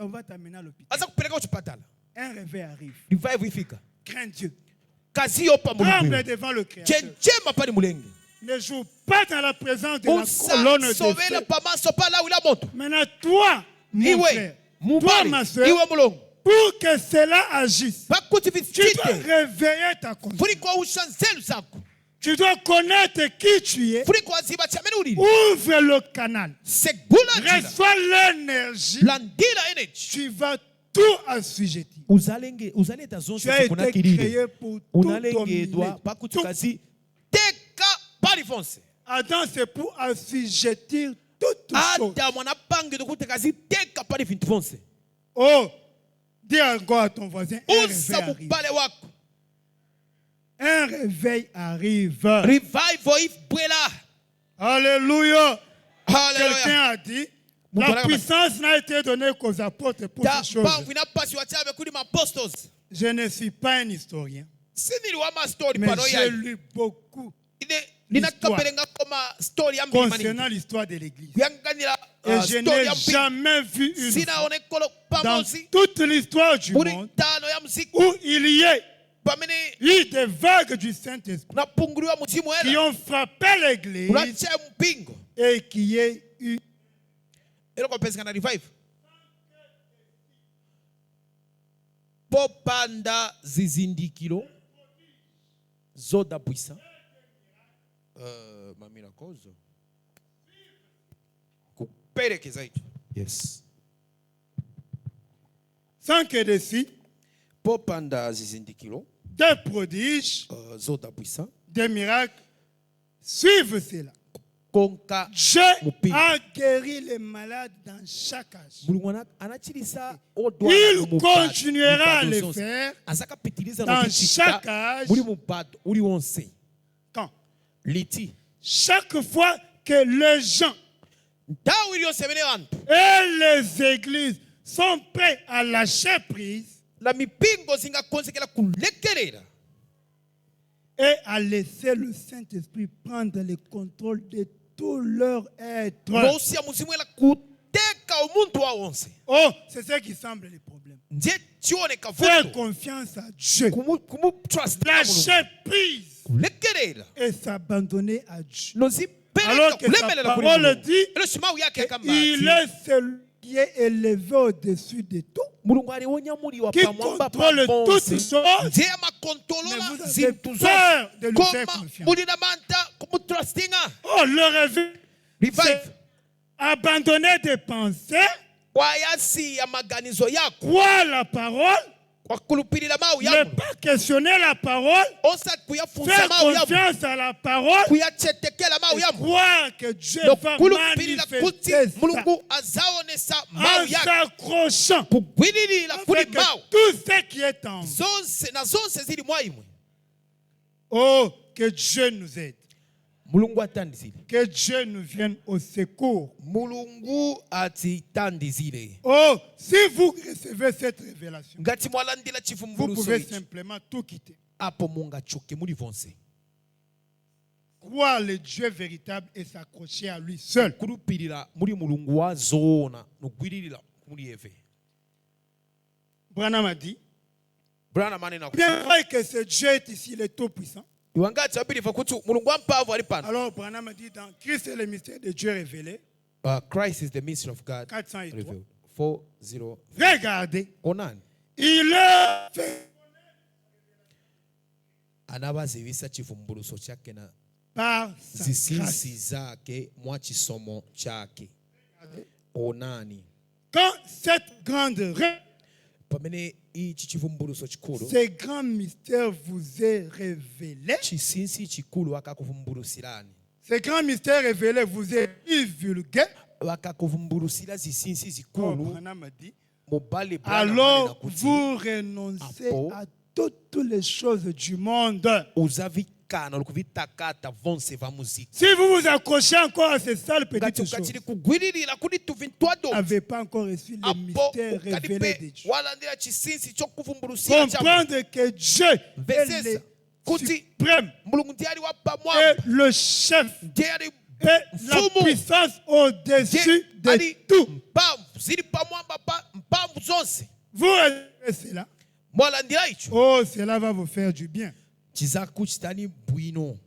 on va t'amener à l'hôpital. aza kupeleka kuchipatala. Un réveil arrive. Revive ifika. Crains Dieu. Kazi yo pa Tremble mulungu. devant le Créateur. Chenjema pa ni mulenge. Ne joue pas dans la présence de la colonne de Usasovela feu. pa maso pa la wila moto. Maintenant, toi, mon Iwe frère, toi, mubali ma soeur, iwe mulongo. pour que cela agisse, Bakuti tu dois vitite. réveiller ta conscience. Furi kwa ushanzelu zako. Tu dois connaître qui tu es. Furi kwa ziba chameni ulili. Ouvre le canal. Segula jila. Reçois l'énergie. Landila energy. Tu vas tout assujettir. Uzaleta zonse Tu as kuna été kilile. créé pour tout Unalengedwa dominer. pakuti Tout. kazi teka palifonse. Adam, c'est pour assujettir toutes choses. Ata mwana pange dokuti kazi teka palifonse. Oh, dis encore à ton voisin, un réveil Usa arrive. mupale wako. Un réveil arrive. Revival if bwela. Alléluia. Hallelujah. Quelqu'un a dit, la puissance n'a été donnée qu'aux apôtres pour Ta ces choses. bangu inapasi wachabe kuli apostles. Je ne suis pas un historien, Sinili wa ma story mais pano j'ai ya. lu beaucoup Nina kapelenga koma story ya mbimani. concernant l'histoire de l'Église. Yanganira Et je story n'ai ya mbimani. jamais vu une Sina fois onekolo dans pamozi. toute l'histoire du Muri monde tano ya muziki. où il y ait Pamene eu des vagues du Saint-Esprit unapunguliwa muzimu qui hela. ont frappé l'Église Unache mpingo. et qui ait eu Elo kwa pesa kana revive. Popanda zizindikilo zoda puissant. Mamira kozo. Kuperekeza hicho. Yes. sans que des signes, Popanda zizindikilo des prodiges, zoda puissant. des miracles suivent cela. Konka Dieu Mupinga. a guéri les malades dans chaque âge. mulungu anachilisa Il continuera à le faire azakapitiliza dans nokuchita chaque âge. buli mubado uli wonse Quand liti chaque fois que les gens ntawu iliyonse bene bantu et les églises sont prêts à lâcher prise la mipingo zingakonzekela kulekelela et à laisser le Saint-Esprit prendre le contrôle de tout leur être. nousiya muzimu ela kuteka omuntu wa wonse Oh, c'est ce qui semble le problème. ndiye chioneka Faire vuto confiance à Dieu, kumutrust lâcher prise kulekelela et s'abandonner à Dieu. nozipeleka Alors que sa kulemelela kuli parole Mulungu. dit elo shimawu yake akamba il ati, est celui qui est élevé au-dessus de tout, mulungu aliwonyamuliwa qui pamwamba contrôle toutes bonse choses. ndiye Mais amakontolola vous avez zintu peur de zonse lui faire koma confiance. mulina manta kumutrustinga Oh, le réveil, revive c'est abandonner des pensées, kwayasi ya maganizo yako croire la parole, kwakulupilila mawu ne yamu pas questionner la parole, osa kuyafunza faire mawu yamu confiance à la parole, kuyachetekela mawu et yamu croire que Dieu va nokulupilila kuti manifester ça mulungu azaonesa mawu en yake s'accrochant kugwililila kuli avec mawu tout ce qui est en vous. zonse na zonse zili mwa imwe Oh, que Dieu nous aide. mulungu atandizile Que Dieu nous vienne au secours. mulungu atitandizile Oh, si vous recevez cette révélation, ngati mwalandila vous chivumbuluso pouvez ichi simplement tout quitter. apo mungachoke muli vonse Croire le Dieu véritable et s'accrocher à lui seul. kulupilila muli mulungu wazoona nogwililila muli eve Branham a dit, bwana manena bien vrai que ce Dieu est ici, il est tout-puissant. iwangati wapilifa kuti mulungu wampavu ali pano. Alors Branham a dit, dans Christ est le mystère de Dieu révélé, Christ is the mystery of God 403. revealed. 40. Regardez, Onani il est fait anabazivisa chivumbuluso chake na par sa zisinsi grâce. zake mwa chisomo chake. Onani Quand cette grande pamene ichi chivumbuluso chikulu ce grand mystère vous est révélé, chisinsi chikulu akakuvumbulusilani ce grand mystère révélé vous est divulgué, vakakuvumbulusilani zisinsi oh, zikulu Branham a dit, mobale alors vous renoncez Apo. à toutes les choses du monde. uzavikana likuvitakata vonse va muziki Si vous vous accrochez encore à ces sales petites ngati choses, ukachili kugwiririra kuti tuvintwado vous n'avez pas encore reçu le apo mystère révélé de ukalipe Dieu. walandira chisinsi chokuvumbulusia chamu Comprendre que Dieu est Verset le ça. Kuti. suprême mulungu ndiye ali wapa et mwambo le chef ndiye ali et la mfumu puissance au-dessus ndiye de ali tout. mpamvu zili pamwamba pa mpamvu zonse Vous recevez cela. mwalandira icho Oh, cela va vous faire du bien. chizakuchitani bwino.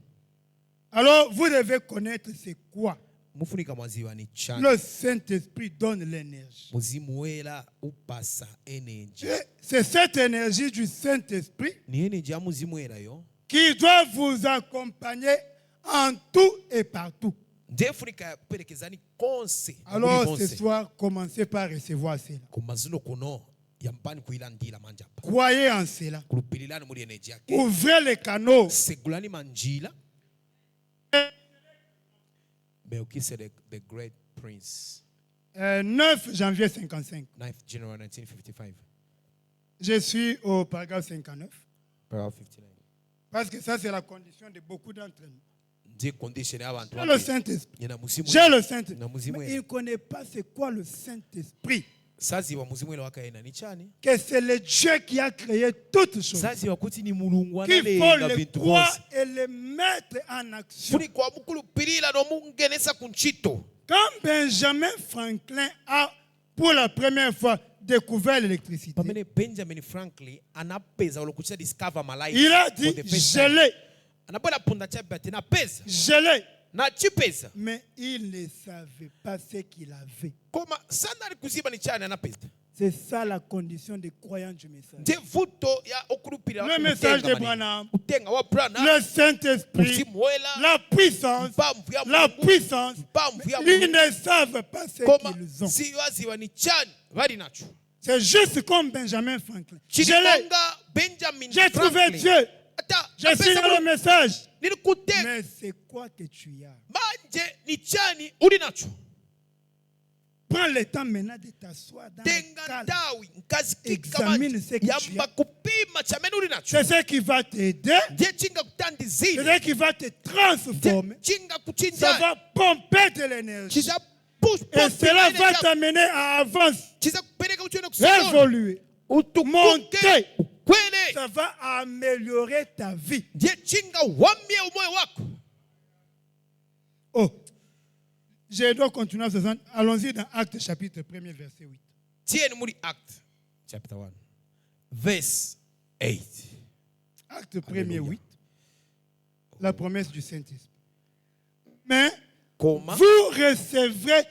Alors, vous devez connaître c'est quoi. Mufunika mwaziwa ni chani. Le Saint-Esprit donne l'énergie. Muzimu wela upasa energy. Et c'est cette énergie du Saint-Esprit Ni energy ya muzimu wela yo. qui doit vous accompagner en tout et partout. Ndefunika perekezani konse. Alors, ce soir, commencez par recevoir cela. Kumazuno kuno yampani kuilandila manjapa. Croyez en cela. Kulupililani muri energy yake. Ouvrez les canaux. Segulani manjila. Melchizedek, the great prince. 9 janvier 55. 9th January 1955. Je suis au paragraphe 59. Paragraph 59. Parce que ça, c'est la condition de beaucoup d'entre nous. J'ai conditionné avant toi. J'ai le Saint-Esprit. Il y a muzimu. J'ai le Saint-Esprit. Na muzimu Mais wela. il ne connaît pas c'est quoi le Saint-Esprit. Sazi wa muzimu wela wakaena ni chani. Que c'est le Dieu qui a créé toutes choses. Sazi wa kuti ni mulungu Qu'il faut analenga le vintu croire vonse. et le mettre en action. Funi kwa mukulupilila no mungenesa kunchito. Quand Benjamin Franklin a, pour la première fois, découvert l'électricité, Pamene Benjamin Franklin anapeza olokucha discover malaika. il a dit, je l'ai, Anapola punda chapati na pesa. je l'ai. Na chipesa. Mais il ne savait pas ce qu'il avait. Koma sana alikuziba ni chani anapesa. C'est ça la condition des croyants du message. Nde vuto ya okulupila. Le message de Branham, Utenga wa Branham. le Saint-Esprit, Muzimu wela. la puissance, Mpamvu ya la Mungu. puissance, Mpamvu ya ils Mungu. ne savent pas ce Koma qu'ils ont. siwaziwa ni chani bali nacho. C'est juste comme Benjamin Franklin. Je l'ai, Chilikonga Benjamin j'ai trouvé Franklin. Dieu. Ata, Je suis napesa dans le Mungu. message. Nilikute Mais c'est quoi que tu as? manje ni chani uli nacho. Prends le temps maintenant de t'asseoir dans le Tenga calme. ndawi nkazikika Examine manje. ce que tu Yamba as. kupima chamene uli nacho. C'est ce qui va t'aider. Ndiye chinga C'est kutandizile. ce qui va te transformer. Ndiye chinga Ça kuchinja. va pomper de l'énergie. Chiza push Et cela va t'amener à avancer, chiza kupeleka uchone kusonga. évoluer, Utukuke. monter. Kwele. Ça va améliorer ta vie. Ndiye chinga wamie umoyo wako. Oh, je dois continuer à ce sens. Allons-y dans Actes chapitre 1er, verset 8. Tieni muri Act chapter 1 verse 8. Acte 1er, Alléluia. 8. La promesse du Saint-Esprit. Mais Comment? vous recevrez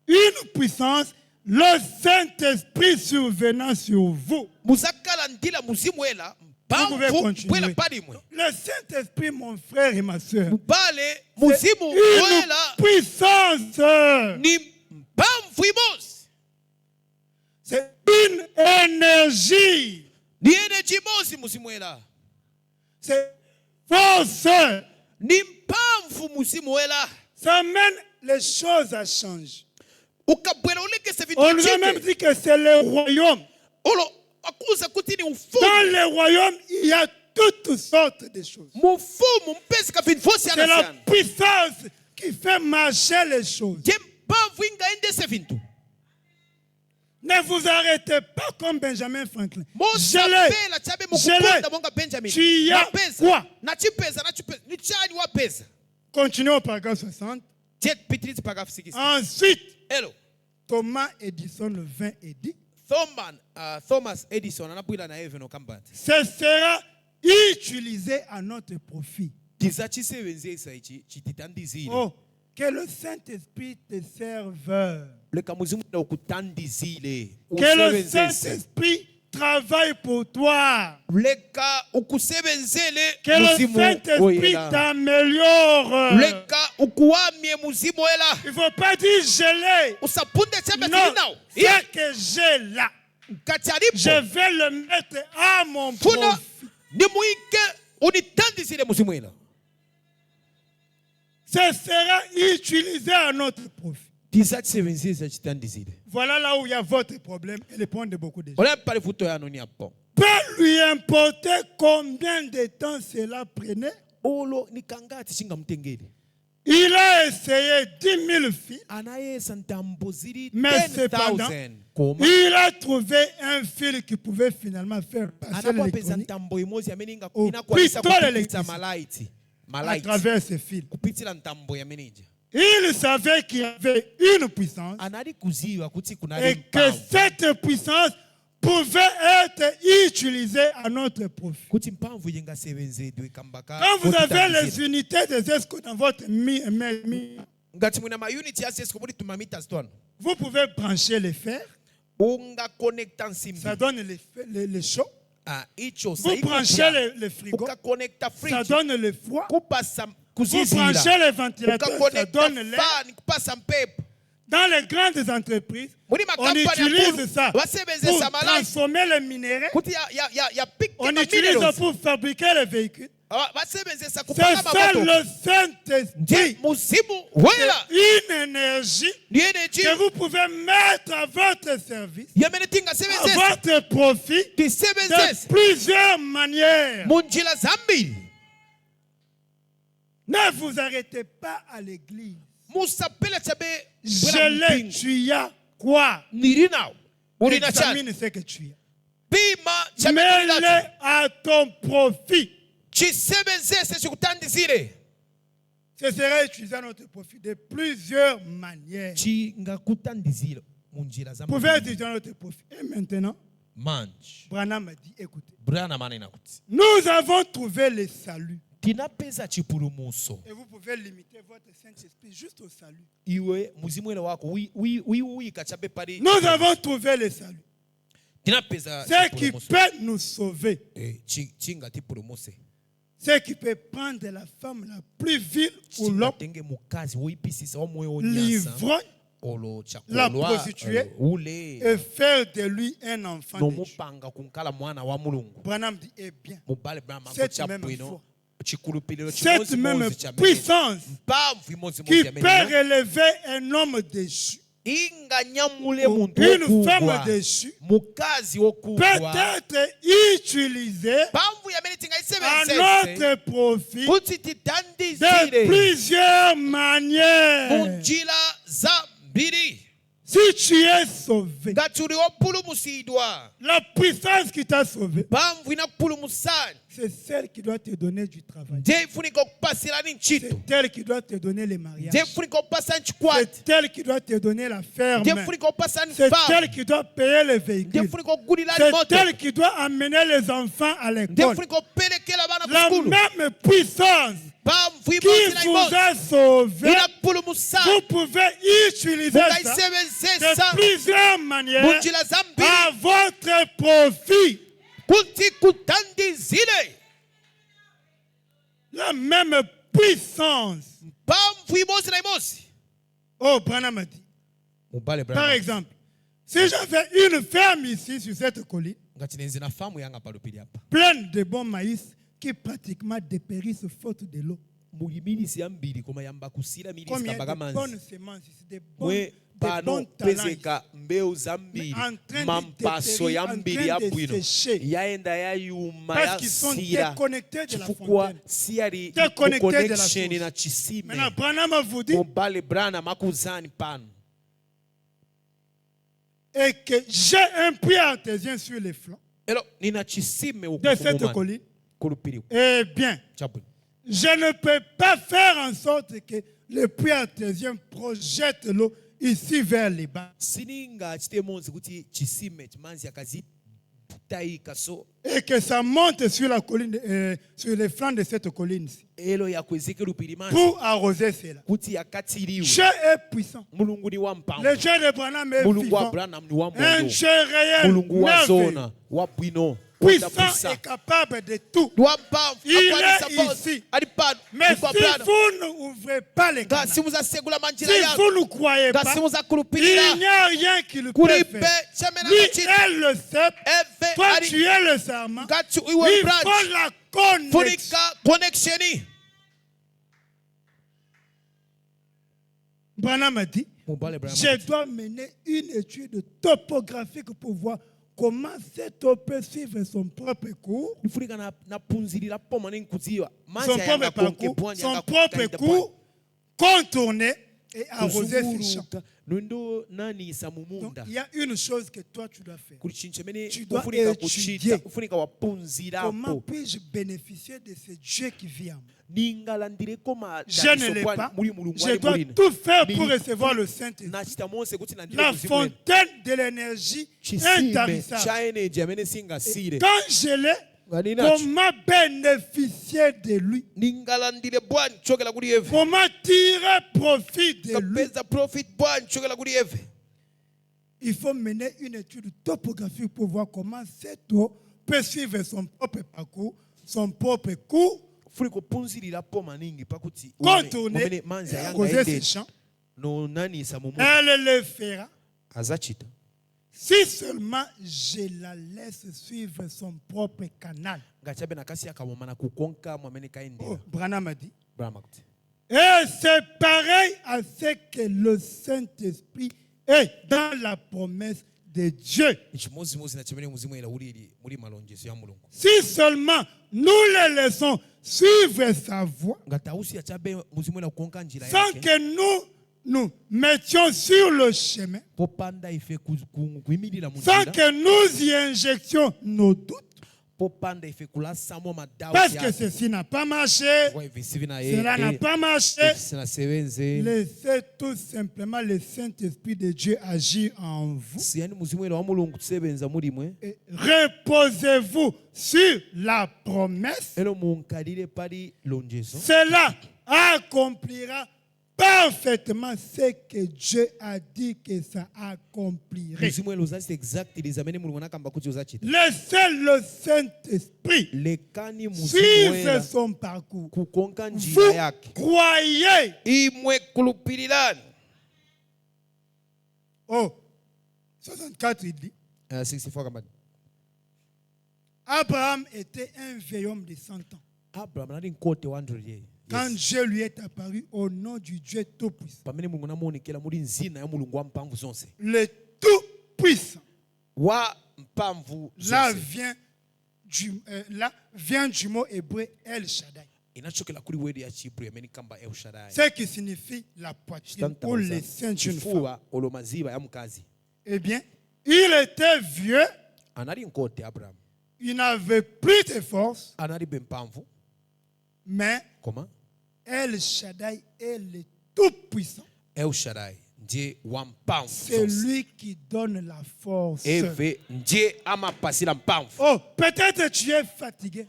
une puissance, le Saint-Esprit survenant sur vous. Muzakala ndila muzimu wela. Vous pouvez continuer. Wela palimwe. Le Saint-Esprit, mon frère et ma soeur, Mubale muzimu une wela puissance. ni mpamvu imozi. C'est une énergie. Ni energy mozi muzimu wela. C'est force. Ni mpamvu muzimu wela. Ça amène les choses à changer. Ukabwela ulekese vitu On nous a même chike. dit que c'est le royaume. Olo akuza kuti ni Dans ufumu. le royaume, il y a toutes sortes de choses. Mufumu mpesi ka vintu vosi C'est la anasiana. puissance qui fait marcher les choses. Je mpamvu inga endese vintu. Ne vous arrêtez pas comme Benjamin Franklin. Mosa Je l'ai. pela chabe Je mukukonda l'ai. monga Benjamin. Tu as Napeza. quoi? Nachipeza. Ni chani wapeza. Continuons au paragraphe 60. Jet pitirizi paragraphe 6. Ensuite, Hello. Thomas Edison le 20 et dit, Thomas Edison anabwila na Evan Okambati. ce sera utilisé à notre profit. Tizachisebenzisa ichi chititandizile. Oh, que le Saint-Esprit te serve. Leka muzimu na ukutandizile. Que le Usebenzise. Saint-Esprit travaille pour toi. Leka ukusebenzele Que le muzimu Saint-Esprit oyela. t'améliore. Leka ukuamie muzimu oyela. Il ne faut pas dire je l'ai. Usapunde chabe Non, tilinao. c'est que j'ai là. Kacharipo. Je vais le mettre à mon Funa profit. ni muike unitandizile muzimu oyela. Ce sera utilisé à notre profit. Tizachisebenzisa chitandizile. Voilà là où il y a votre problème et le point de beaucoup de gens. Ola pale futo ya noni hapo. Peut lui importer combien de temps cela prenait. Olo ni kangati chinga mtengeli. Il a essayé 10 000 filles, Anayesa ntambo zili mais cependant, 10,000. Koma. il a trouvé un fil qui pouvait finalement faire passer Anapapeza l'électronique ntambo imozi ameninga Au inakwalisa pistole kupitisa electrique. malaiti. à Malaiti. travers ce fil. Kupitila ntambo ya menija. Il savait qu'il y avait une puissance anali kuziwa kuti kuna et que cette puissance pouvait être utilisée à notre profit. kuti mpamvu yengasebenzedwe kambaka Quand vous avez les unités des escos dans votre ngati mwina ma unit ya sesko muri tumamita stone vous pouvez brancher les fers, unga connecta nsimbi ça donne les chauds. icho Vous branchez les frigos, connecta ça fridge donne le froid. kupasa Vous branchez les ventilateurs, ça donne l'air. fan kupasa mpepo. Dans les grandes entreprises, Muri on makampani utilise ça pour basebenzesa malai transformer les minéraux. kuti ya pick On utilise ça pour fabriquer les véhicules. basebenzesa C'est kupanga ça mabato le Saint-Esprit. musimu wela Une énergie ni energy que vous pouvez mettre à votre service, yamene tinga à sebenzesa votre profit, de tisebenzesa plusieurs manières. munjila zambili. Ne vous arrêtez pas à l'église. musapela chabe Je l'ai, tu as quoi? nirina ulina cha Examine ce que tu as. pima chabe Mets-le à ton profit. chisebenzese chikutandizire Ce sera utilisé à notre profit de plusieurs manières. chingakutandizire munjira Vous pouvez zambili utiliser à notre profit. Et maintenant, manji Branham a dit, écoutez, brana manena kuti nous avons trouvé le salut. tinapeza chipulumuso Et vous pouvez limiter votre Saint-Esprit juste au salut. iwe muzimwele wako wiwika chabe pari Nous avons trouvé le salut. tinapeza Ce qui chipulumuso peut nous sauver. chinga tipulumuse Ce qui peut prendre la femme la plus vile ou l'homme, tenge mukazi woipisisa omwe onyasa l'ivrogne, olo la chakolwa prostituée, ule et faire de lui un enfant de Dieu. nomupanga kunkala mwana wa mulungu Branham dit, eh bien, mubale brama cette ko même chapwino foi, chikulupiliro cette même puissance mpamvu imozi qui mozi peut relever un homme déchu, inganyamule muntu une femme wokugwa déchue, mukazi peut wokugwa être utilisée mpamvu yamene à tingaisebenzese notre profit kuti de titandizire plusieurs manières. munjira zambiri Si tu es sauvé, ngati uli wopulumusidwa la puissance qui t'a sauvé, mpamvu inakupulumusani c'est celle qui doit te donner du travail. nje ifunika okupasirani ntchito C'est elle qui doit te donner les nje mariages. ifunika okupasa nchikwati C'est elle qui doit te donner la ferme. nje ifunika okupasa C'est nfamu elle qui doit payer les nje véhicules. ifunika okugulirani C'est moto elle qui doit amener les enfants à nje l'école. ifunika okupelekela bana La kusukulu même puissance mpamvu qui imozi na vous imozi a sauvé, inakupulumusani vous pouvez utiliser ça mungaisebenzesa de plusieurs manières munjira zambiri à votre profit. kuti kutandizire La même puissance. mpamvu imozi na imozi Oh, Branham a dit. mubale Par exemple, si j'avais une ferme ici sur cette colline, ngati nenzi na famu yanga palupili apa pleine de bons maïs qui pratiquement dépérissent faute de l'eau. muli milisi yambiri koma yamba kusila milisi Combien kambaga de manzi bonnes semences ici, de mwe pano bons talents. pezeka mbeu zambiri Mais en train de mampaso dépérir, yambiri en train de yabwino sécher. yaenda yayuma Parce qu'ils sont yasira déconnectés de la chifukwa fontaine. si ali Déconnectés de la connection source. na chisime Maintenant, Branham vous dit mobale brana makuzani pano et que j'ai un puits artésien sur les flancs elo nina chisime de cette ukufumumana colline. kulupili Eh bien, chabwino je ne peux pas faire en sorte que le puits artésien projette l'eau ici vers les bas. sininga chite monzi kuti chisime chimanzi akazitayika so Et que ça monte sur la colline, sur les flancs de cette colline-ci elo yakwezeke lupili manzi pour arroser cela. kuti yakatiriwe Dieu est puissant. mulungu ni wa mpamvu Le Dieu de Branham est mulungu wa vivant. Branham ni wa Un moyo Dieu réel, mulungu wa merveilleux, zona wa bwino puissant et capable de tout. Il est ici. Mais si vous n'ouvrez pas les canaux, si si vous ne croyez pas, il n'y a rien qui le peut faire. Lui est le cep, toi tu es le serment. Il faut la connexion. Branham a dit, je dois mener une étude topographique pour voir comment cette eau peut suivre son propre cours, son propre parcours, son propre cours, contourner et arroser ses champs. Nundo nani isa Donc, mumunda. il y a une chose que toi tu dois faire. Kulichinchemene Tu dois ufunika étudier. kuchita, ufunika Comment wapunzirapo. puis-je bénéficier de ce Dieu qui vit en moi? Ningalandire koma Je ne l'ai pas. Je dois tout faire pour recevoir le Saint-Esprit. nachita monse kuti nandire La kuzimu fontaine de l'énergie chisime intarissable. cha energy amene singasire. Quand je l'ai, Nganinacho. comment bénéficier de lui? Ningalandire bwani chokela kuli eve. Comment tirer profit de lui? Kapeza profit bwani chokela kuli eve. Il faut mener une étude topographique pour voir comment cette eau peut suivre son propre parcours, son propre cours, Fuli kupunzirira po maningi pakuti contourner, manzi ayanga arroser ses ende champs. no nani isa mumu Elle le fera azachita. si seulement je la laisse suivre son propre canal. Ngachabe nakasi akamoma na kukonka mwamene Oh, kaendera. Branham a dit. Brahma kuti. Et c'est pareil à ce que le Saint-Esprit est dans la promesse de Dieu. Ichimozi mozi na chemene muzimu ila muri malonjezo ya mulungu. Si seulement nous le laissons suivre sa voie, Ngatausi achabe muzimu ila kukonka njira sans yake. que nous mettions sur le chemin, Popanda ife kuimilila sans munjira. que nous y injections nos doutes, Popanda ife kulasa mo madao parce que ceci n'a pas marché, Kwa hivi sivina cela n'a pas marché. sina sevenze. Laissez tout simplement le Saint-Esprit de Dieu agir en vous. Siyani muzimu ila wa mulungu tsebenza mulimwe. Et reposez-vous sur la promesse. Elo munkalile pali lonjezo. Cela accomplira parfaitement ce que Dieu a dit que ça accomplirait. Muzimu elo zazi exact ilizamene mulungu nakamba kuti uzachita. Laissez le Saint-Esprit Lekani muzimu suivre ela son parcours. kukonka Vous njira yake. croyez. Imwe kulupirilani. Oh, 64, il dit. 64 kama. Abraham était un vieil homme de 100 ans. Abraham nali nkote 100 ye. Quand Dieu lui est apparu au nom du Dieu Tout-Puissant. Pamene mulungu namuonekela muri nzina ya mulungu wa mpamvu zonse. Le Tout-Puissant. Wa mpamvu Là zonse. vient du mot hébreu El Shaddai. Inachokela kuri word ya Chibru yameni kamba El Shaddai. Ce qui signifie la poitrine ou les seins d'une femme. Chifuwa olomaziba ya mkazi. Eh bien, il était vieux, Anali nkote Abraham. il n'avait plus de force, Anali bempamvu. mais Comment? El Shaddai est le Tout-Puissant. El Shaddai ndiye wa mpamvu C'est zonse. lui qui donne la force. Eve ndiye amapasila mpamvu. Oh, peut-être tu es fatigué.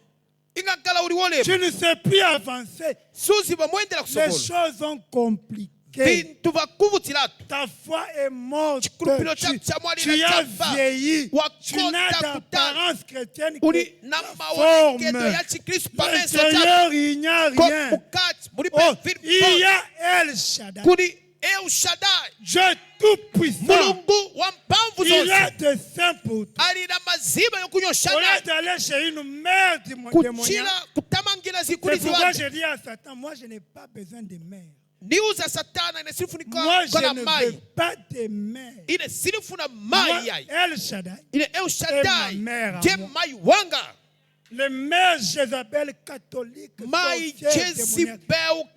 Ingakala uliwole. Tu ne sais plus avancer. Suzi bamwendela Les kusokolo. choses sont compliquées. Bintu vakuvutilatu. Ta foi est morte. Chikulupilo chako cha mwali Tu na as chafa. vieilli. Wakota Tu n'as kutana. d'apparence chrétienne que Uli la namba forme. wanekedo ya chikristu pameso L'intérieur, il n'y a rien. Mukati, muri Oh, il y a El Shaddai. kuri El Shaddai. Dieu Tout-Puissant. Mulungu wa mpamvu Il a zonse. des seins pour toi. Alina maziba Au yokunyoshana. lieu d'aller chez une mère démoniaque, Kuchila kutamangila zikuli c'est pourquoi ziwanje. je dis à Satan, moi je n'ai pas besoin de mère. Niuza satana ine silifunika Moi je kona ne veux mai. pas de mère. Ine silifuna Moi, mai yai. El Shaddai, Ine El ma Shaddai. mère à Je moi. mai wanga. les mères Jézabel catholiques, Mai sorcières, démoniaques, Jezibel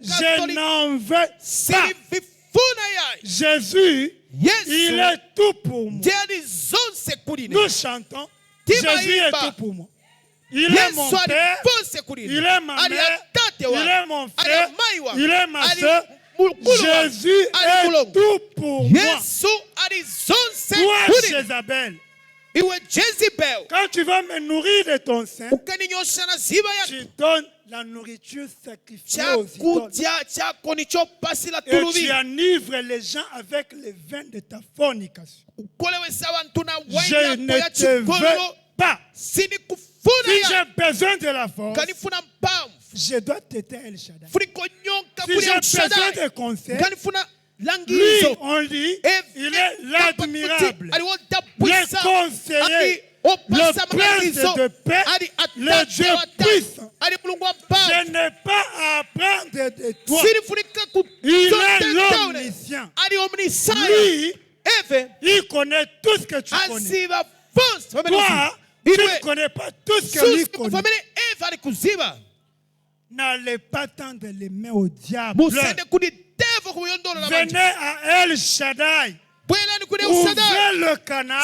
je Catholic. n'en veux pas. Silifuna yai. Jésus, il Yesu. est tout pour moi. Ndiani zonse kuline. Nous chantons, Tima Jésus est imba. tout pour moi. Il est mon Yesu père, alifonse kuline. il est ma Ali mère, atate il wangu. est mon Ali frère, amai wangu. il est ma Ali soeur. mulukulu wangu. Jésus Ali est mulungu. tout pour moi. Yesu ali zonse Toi, kuline. Jézabel, Iwe Jezebel. quand tu vas me nourrir de ton sein, Ukaninyosha na ziba ya tu donnes la nourriture sacrifiée aux idoles. chakudya chako nicho pasila Et tu tulubi. enivres les gens avec le vin de ta fornication. Ukolewesa abantu na Je waini ne yako ya te veux chigololo. pas. Sini kufuna Si ya. j'ai besoin de la force, Kanifuna mpamvu. je dois t'aider El Shaddai. Funiko nyonka Si kuli j'ai El besoin Shaddai. de conseils, Kanifuna lui, langizo. on dit, il est l'admirable, Aliwota le puissant. conseiller, Opasa le prince mangizo. de paix, Ali le atate Dieu wa atate. puissant. Ali mulungu wa Je mpamvu. n'ai pas à apprendre de toi. Sini funika Il est kutonda l'omniscient. Ali omnisaya. Lui, Eve. il connaît tout ce que tu connais. Asiba first. Toi, tu ne connais pas tout ce que lui connaît. Family Eve alikuziba. N'allez pas tendre les mains au diable. Musende kuni devo Venez à El Shaddai. Ouvrez le canal.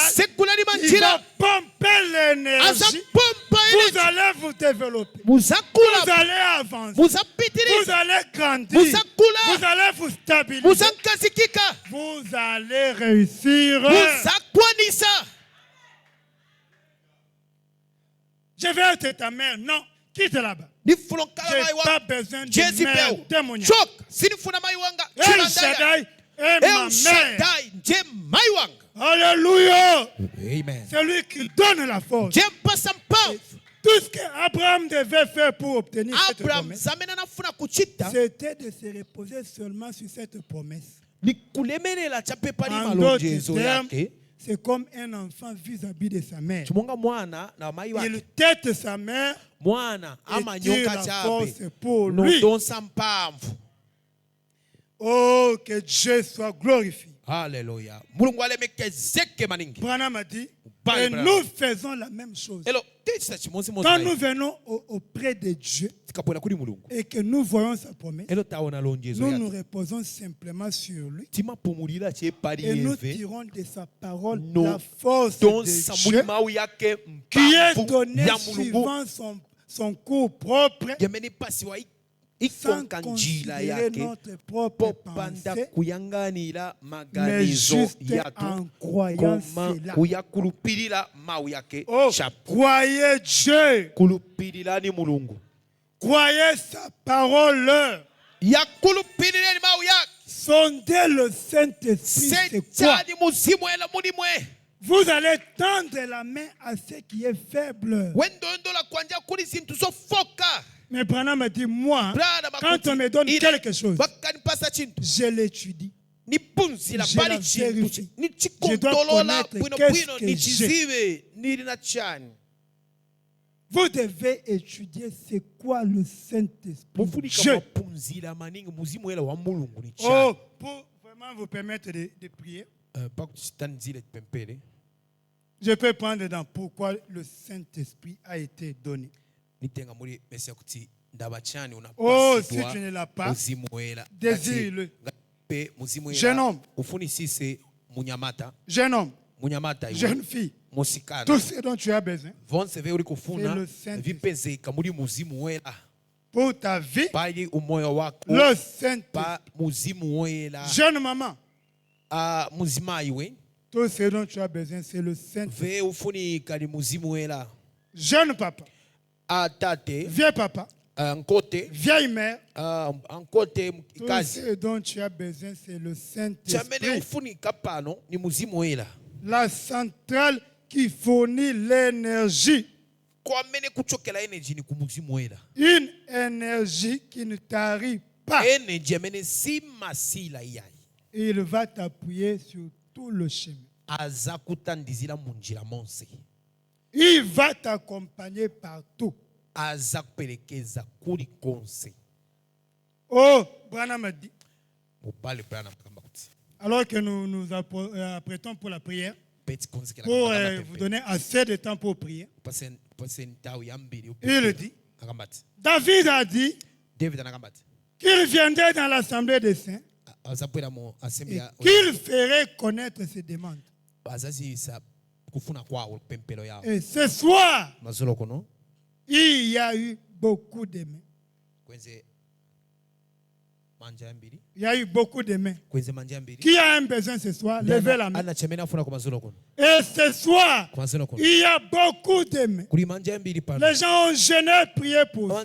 Il va pomper l'énergie. Vous allez vous développer. Vous allez avancer. Vous allez grandir. Vous allez vous stabiliser. Vous allez réussir. Je vais être ta mère. Non, quitte là-bas. J'ai pas besoin d'une mère témoignage. El Shaddai est ma mère. Alléluia. Amen. C'est lui qui donne la force. Tout ce qu'Abraham devait faire pour obtenir cette promesse, c'était de se reposer seulement sur cette promesse. En d'autres termes, c'est comme un enfant vis-à-vis de sa mère. Il tête sa mère et tire la force pour lui. Oh, que Dieu soit glorifié. Alléluia. Branham a dit, et nous faisons la même chose. Quand nous venons auprès de Dieu et que nous voyons sa promesse, nous nous reposons simplement sur lui et nous tirons de sa parole la force de Dieu qui est donnée suivant son cours propre, sans considérer notre propre pensée, mais juste en croyant cela. Oh, croyez Dieu, croyez sa parole. Sondez le Saint-Esprit, c'est quoi? Vous allez tendre la main à ce qui est faible. Mais Branham me dit, moi, quand on me donne quelque chose, je l'étudie. Je la vérifie. Je dois connaître qu'est-ce que j'ai. Vous devez étudier c'est quoi le Saint-Esprit. Oh, pour vraiment vous permettre de prier, je peux prendre dans pourquoi le Saint-Esprit a été donné. Oh, si tu ne l'as pas, désire-le. Jeune homme, jeune fille, tout ce dont tu as besoin, c'est le Saint-Esprit. Pour ta vie, le Saint-Esprit. Jeune maman, tout ce dont tu as besoin, c'est le Saint-Esprit. Jeune papa, vieux papa, vieille mère, tout ce dont tu as besoin, c'est le Saint-Esprit. La centrale qui fournit l'énergie. Une énergie qui ne t'arrive pas. Il va t'appuyer sur tout le chemin. Il va t'accompagner partout. Oh, Branham a dit. Alors que nous nous apprêtons pour la prière, pour vous donner assez de temps pour prier, il dit, David a dit qu'il viendrait dans l'assemblée des saints et qu'il ferait connaître ses demandes. Et ce soir, il y a eu beaucoup de mains. Il y a eu beaucoup de mains. Qui a un besoin ce soir? Levez la main. Et ce soir, il y a beaucoup de mains. Les gens ont jeûné, prié pour eux.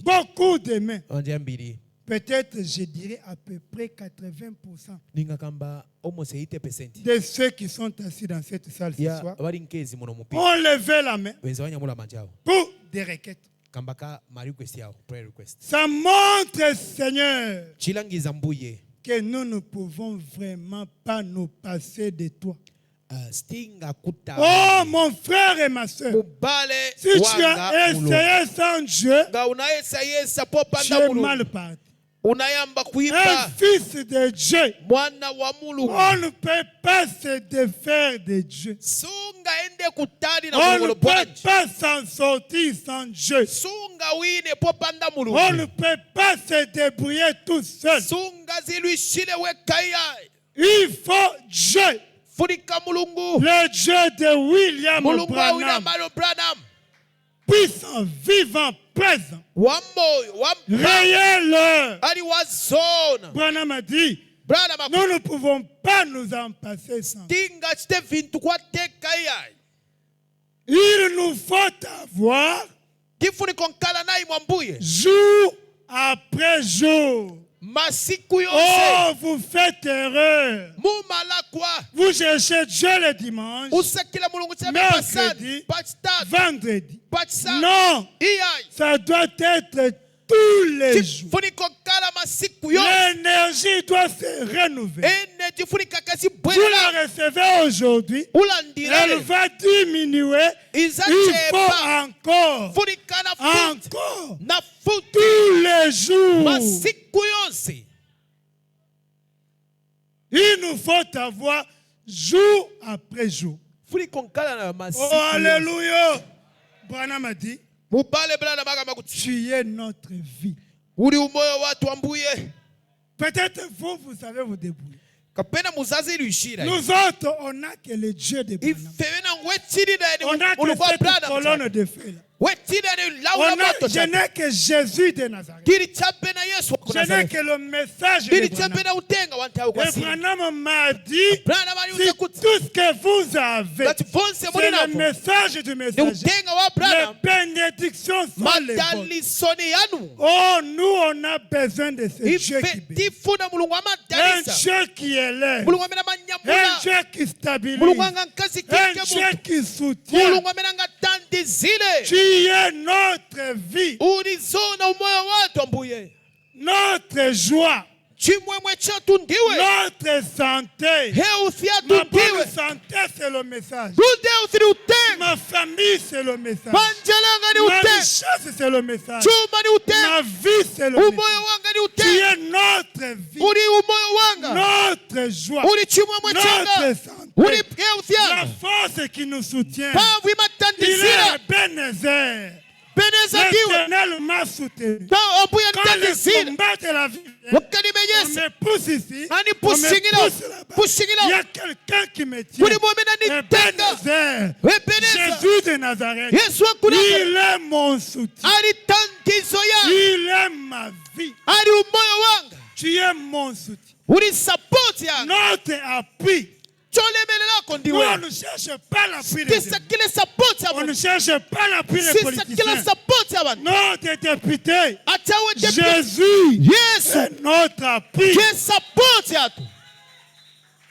Beaucoup de mains. Peut-être, je dirais à peu près 80% de ceux qui sont assis dans cette salle ce soir ont levé la main pour des requêtes. Ça montre, Seigneur, que nous ne pouvons vraiment pas nous passer de toi. Oh, mon frère et ma soeur, si tu as essayé sans Dieu, tu es mal parti. unayamba Un kuimba fils de Dieu. mwana wa Mulungu. On ne peut pas se défaire de Dieu. Sunga ende kutani na On ne Mulungu peut bwanji. pas s'en sortir sans Dieu. Sunga wine popanda On ne Mulungu. peut pas se débrouiller tout seul. Sunga zilwishile wekaya. Il faut Dieu. Funika Mulungu. Le Dieu de William Mulungu wa William Branham. Branham. Puissant, vivant, présent. Wamoyo, Réel. ali wazona. Branham a dit, Branham nous ne pouvons pas nous en passer sans. tinga chite vintu kwa tekaya. Il nous faut avoir Kifuniko nkala nayi mwambuye. jour après jour. Masiku yonse. Oh, vous faites erreur. Mumalakwa. Vous cherchez Dieu le dimanche, Usekila Mulungu chebe mercredi, pasani. Pachitatu. vendredi. Pachisanu. Non, Iyai. ça doit être tous les jours. Kifuniko nkala masiku yonse. L'énergie doit se renouveler. Ene jifunika kasi Vous la bwela. recevez aujourd'hui, elle Ulandile. va diminuer. Il faut Izachepa. encore, Funika na futi. encore, Na futi. tous les jours. Masiku yonse. Il nous faut avoir jour après jour. Funika nkala na Oh, masiku yonse. alléluia. Branham a dit, Mubale blana magamba kuti. tu es notre vie. Uli umoyo watu ambuye. Peut-être vous savez vous débrouiller. Kapena muzazi ilishira. Nous autres, on n'a que le Dieu de Branham. Ifewena wetiri da On n'a que ulugwa cette blana. colonne de feu là. Wetiri ni laula moto. Je n'ai que Jésus de Nazareth. Kiri chape na Yesu wa Je n'ai Nazareth. que le message de Kiri Branham. chape na utenga wantawe kwa Et siri. Branham m'a dit, Blana mali si utakuti. tout ce que vous avez, That vonse c'est muri le napo. message du Ni messager. utenga wa Les Blana. bénédictions sont les vôtres. Matalisoni yanu. Oh, nous, on a besoin de ce Dieu qui Ife bénit. tifuna mulungu Un amadalisa. Dieu qui élève. Mulungu amena Un manyamula. Dieu qui stabilise. Mulungu anga nkasi Un kike Dieu muntu. qui soutient. Mulungu amena ngatandi zile. Tu es notre vie, Ulizona umoyo watu ambuye. notre joie, Chimwemwe chetu ndiwe. notre santé. Health yatu Ma bonne ndiwe. santé, c'est le message. Good health ni utenga. Ma famille, c'est le message. Manjelanga ni Ma utenga. richesse, c'est le message. Chuma ni utenga. Ma vie, c'est le Umoyo message. wanga ni Tu utenga. es notre vie, Uli umoyo wanga. notre joie, Uli chimwemwe changa. notre santé. Uli health La yanga. force qui nous soutient. Pavu Il imatandizira. est Ebenezer. Beneza diwe. L'Éternel m'a soutenu. Na ambuye Quand le ntandizira. combat de la vie, Wakani on menyesa. me pousse ici, Ani on me pushingila. pousse là-bas. Pushingila. Il y a quelqu'un qui me tient. Kuli mwamena ni tenga. Ebenezer. Ebeneza. Jésus de Nazareth. Yesu wa Nazareth. Il est mon soutien. Ali tandizo ya. Il est ma vie. Ali umoyo wanga. Tu es mon soutien. Uli support yanga. Notre appui. Cholemelela ko Nous, ndiwe. on ne cherche pas l'appui des Kisa kile support ya On ne bantu. cherche pas l'appui des Sisa politiciens. kile support ya bantu. Notre député, Atawe deputy. Jésus, Yesu. est notre appui. Ke support yatu.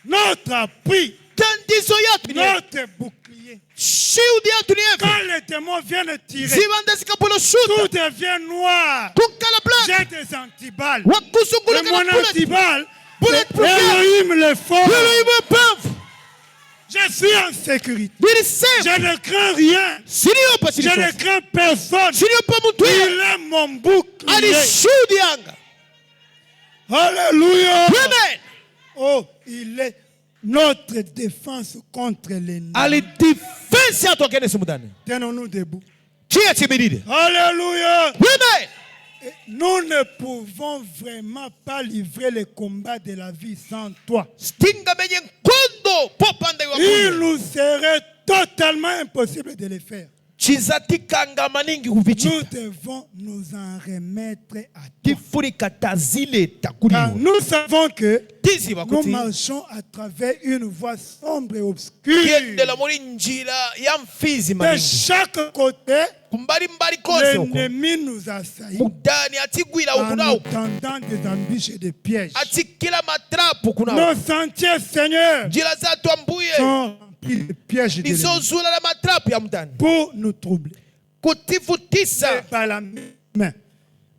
Notre appui. Tandizo yatu ni. Notre bouclier. Shield yatu ni efe. Quand les démons viennent tirer, Zibanda zikapolo shoot. tout devient noir. Kunkala black. J'ai des antiballes. Wakusungula Et mon kana bullet. antiballe, Bulletproof. Elohim le fort. Hilo iwe pavu. Je suis en sécurité. Dili safe. Je ne crains rien. Siniopa Je ne siniopa. crains personne. Siniopa muntu Il ya. est mon bouclier. Ali shield yanga. Alléluia. Amen. Oh, il est notre défense contre l'ennemi. Ali defense yatu akene simudani. Tenons-nous debout. Chia chibidide. Alléluia. Amen. Et nous ne pouvons vraiment pas livrer le combat de la vie sans toi. Stinga menye nkondo popanda Il iwakuye. nous serait totalement impossible de le faire. Chizatikanga maningi Nous kuvichita. devons nous en remettre à toi. Tifurika tazile Car takuliwa. nous savons que Tizi nous bakuti. marchons à travers une voie sombre et obscure. Kiendela muri njira ya mfizi De maningi. chaque côté, Kumbali mbali kose huko. l'ennemi nous assaillit Mudani atigwila en huku na nous huku. tendant des embûches et des pièges. Atikila matrapu kuna huku. Nos sentiers, Seigneur, Njira zatu ambuye. sont remplis de pièges de l'ennemi Nizozula la matrapu ya mudani. pour nous troubler. Kutivutisa. Et par la main,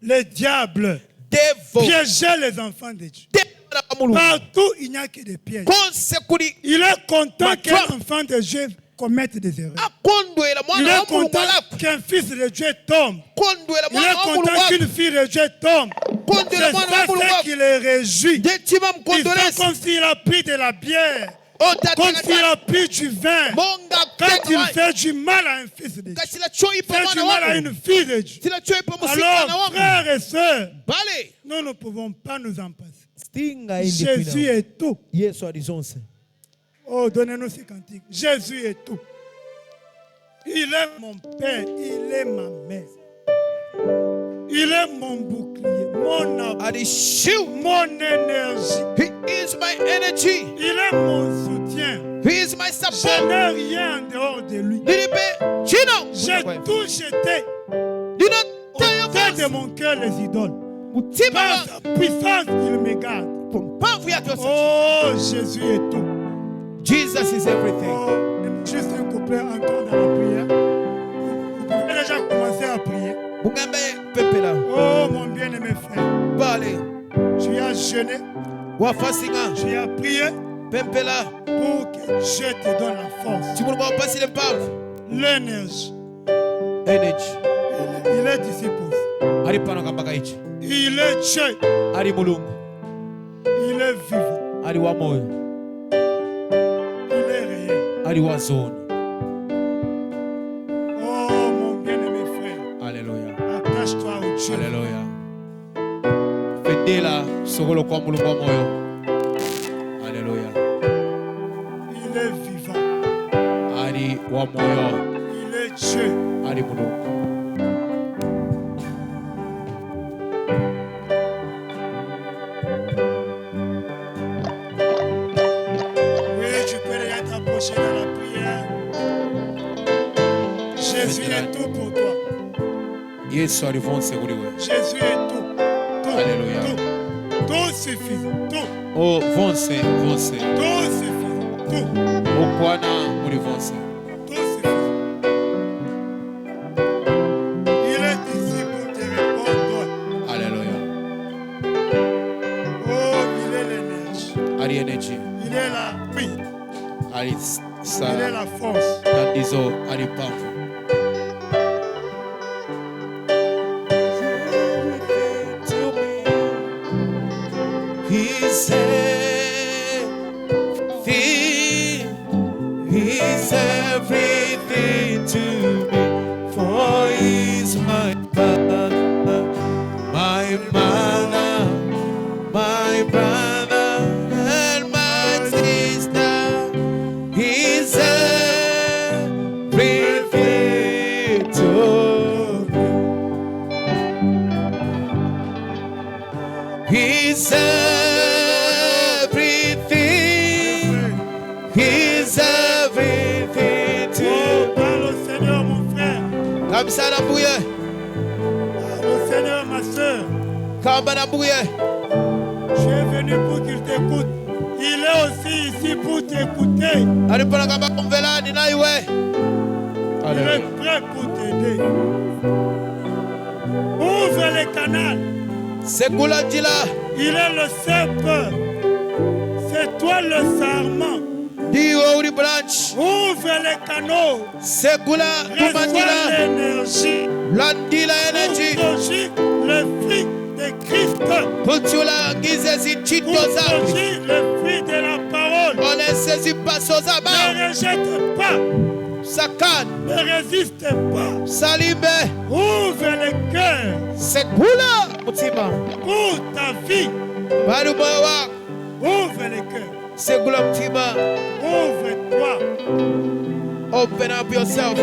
le diable Devo. piégeait les enfants de Dieu. Tebala kamulu. Partout, il n'y a que des pièges. Konse kuli. Il est content Ma qu'un foi. enfant de Dieu commette des erreurs. Akondwela Il mwana est wa Mulungu content alafu. qu'un fils de Dieu tombe. Kondwela Il est mwana wa Mulungu content alafu. qu'une fille de Dieu tombe. okondela mwana wa C'est mulungu ça qui les réjouit. ndetima Ils sont mukondolesa comme s'il a pris de la bière, comme s'il a pris du vin. monga Quand il fait du mal à un fils de Dieu, kasila choipa fait du mwana mal à wangu une fille de Dieu. sila choipa musikana Alors, wangu frères et sœurs, bale nous ne pouvons pas nous en passer. Stinga indi Jésus kwina. est tout. Yesu alizonse. Oh, donnez-nous ces cantiques. Jésus est tout. Il est mon père, il est ma mère. Il est mon bouclier, mon appui, ali shield mon énergie. he is my energy Il est mon soutien. he is my Je support n'ai rien en dehors de lui. nilibe chino J'ai tout jeté dina au fond de mon cœur les idoles. mutima Par sa puissance, il me garde. mpamvu yake yose Oh, Jésus est tout. Jesus is everything. Oh, juste un couplet encore dans la prière. Vous pouvez déjà commencer à prier. Mugambe pepela Oh, mon bien-aimé frère. bale Tu as jeûné, wafasinga tu as prié pempela pour que Dieu te donne la force, chimulungu awapasile mpavu l'énergie. energy Il est ici pour ça. ali pano kambaka ichi Il est Dieu. ali mulungu Il est vivant. ali wa moyo Il est réel. ali wa zoni Oh, mon bien-aimé frère. aleluya Attache-toi au Dieu. aleluya fedela sokolo kwa mulungu wa moyo aleluya Il est vivant. ali wa moyo Il est Dieu. ali mulungu Oui, tu peux déjà t'approcher dans la prière. Jésus est tout pour toi. yesu alivonse kuli we Jésus est tout. Tout. Alléluia. Tout. Tout suffisant. Tout. o vonse vonse Tout suffisant. Tout. okwana muli vonse Tout suffisant. Il est ici pour te répondre. aleluya Oh, il est l'énergie. ali energy Il est la vie. ali sa Il est la force. tatizo ali mpavu He's everything. He's everything to me. For He's my father, my mother, my brother, and my sister. He's everything to me. He's everything. He's everything Oh, to parle au Seigneur, mon frère. Kamsana buye, Parle au Seigneur, ma soeur. kambana buye. Tu es venu pour qu'il t'écoute. Il est aussi ici pour t'écouter. Alipala kamba kumvela ni naiwe. Il est prêt pour t'aider. Ouvre les canaux. Sekula jila, Il est le cèpe. C'est toi le sarment. diwo uri branch. Ouvre les canaux. Sekula Reçois kumandila, l'énergie. landila energy. Pour produire le fruit de Christ. Kutula ngize Pour zichito zabi. produire le fruit de la parole. Ole sezi paso Ne zaba. rejette pas. Sakan, Ne résiste pas. salimbe. Ouvre le cœur Sekula mutima. pour ta vie. Bali moyo wako. Ouvre le cœur. Sekula mutima. Ouvre-toi. Open up yourself.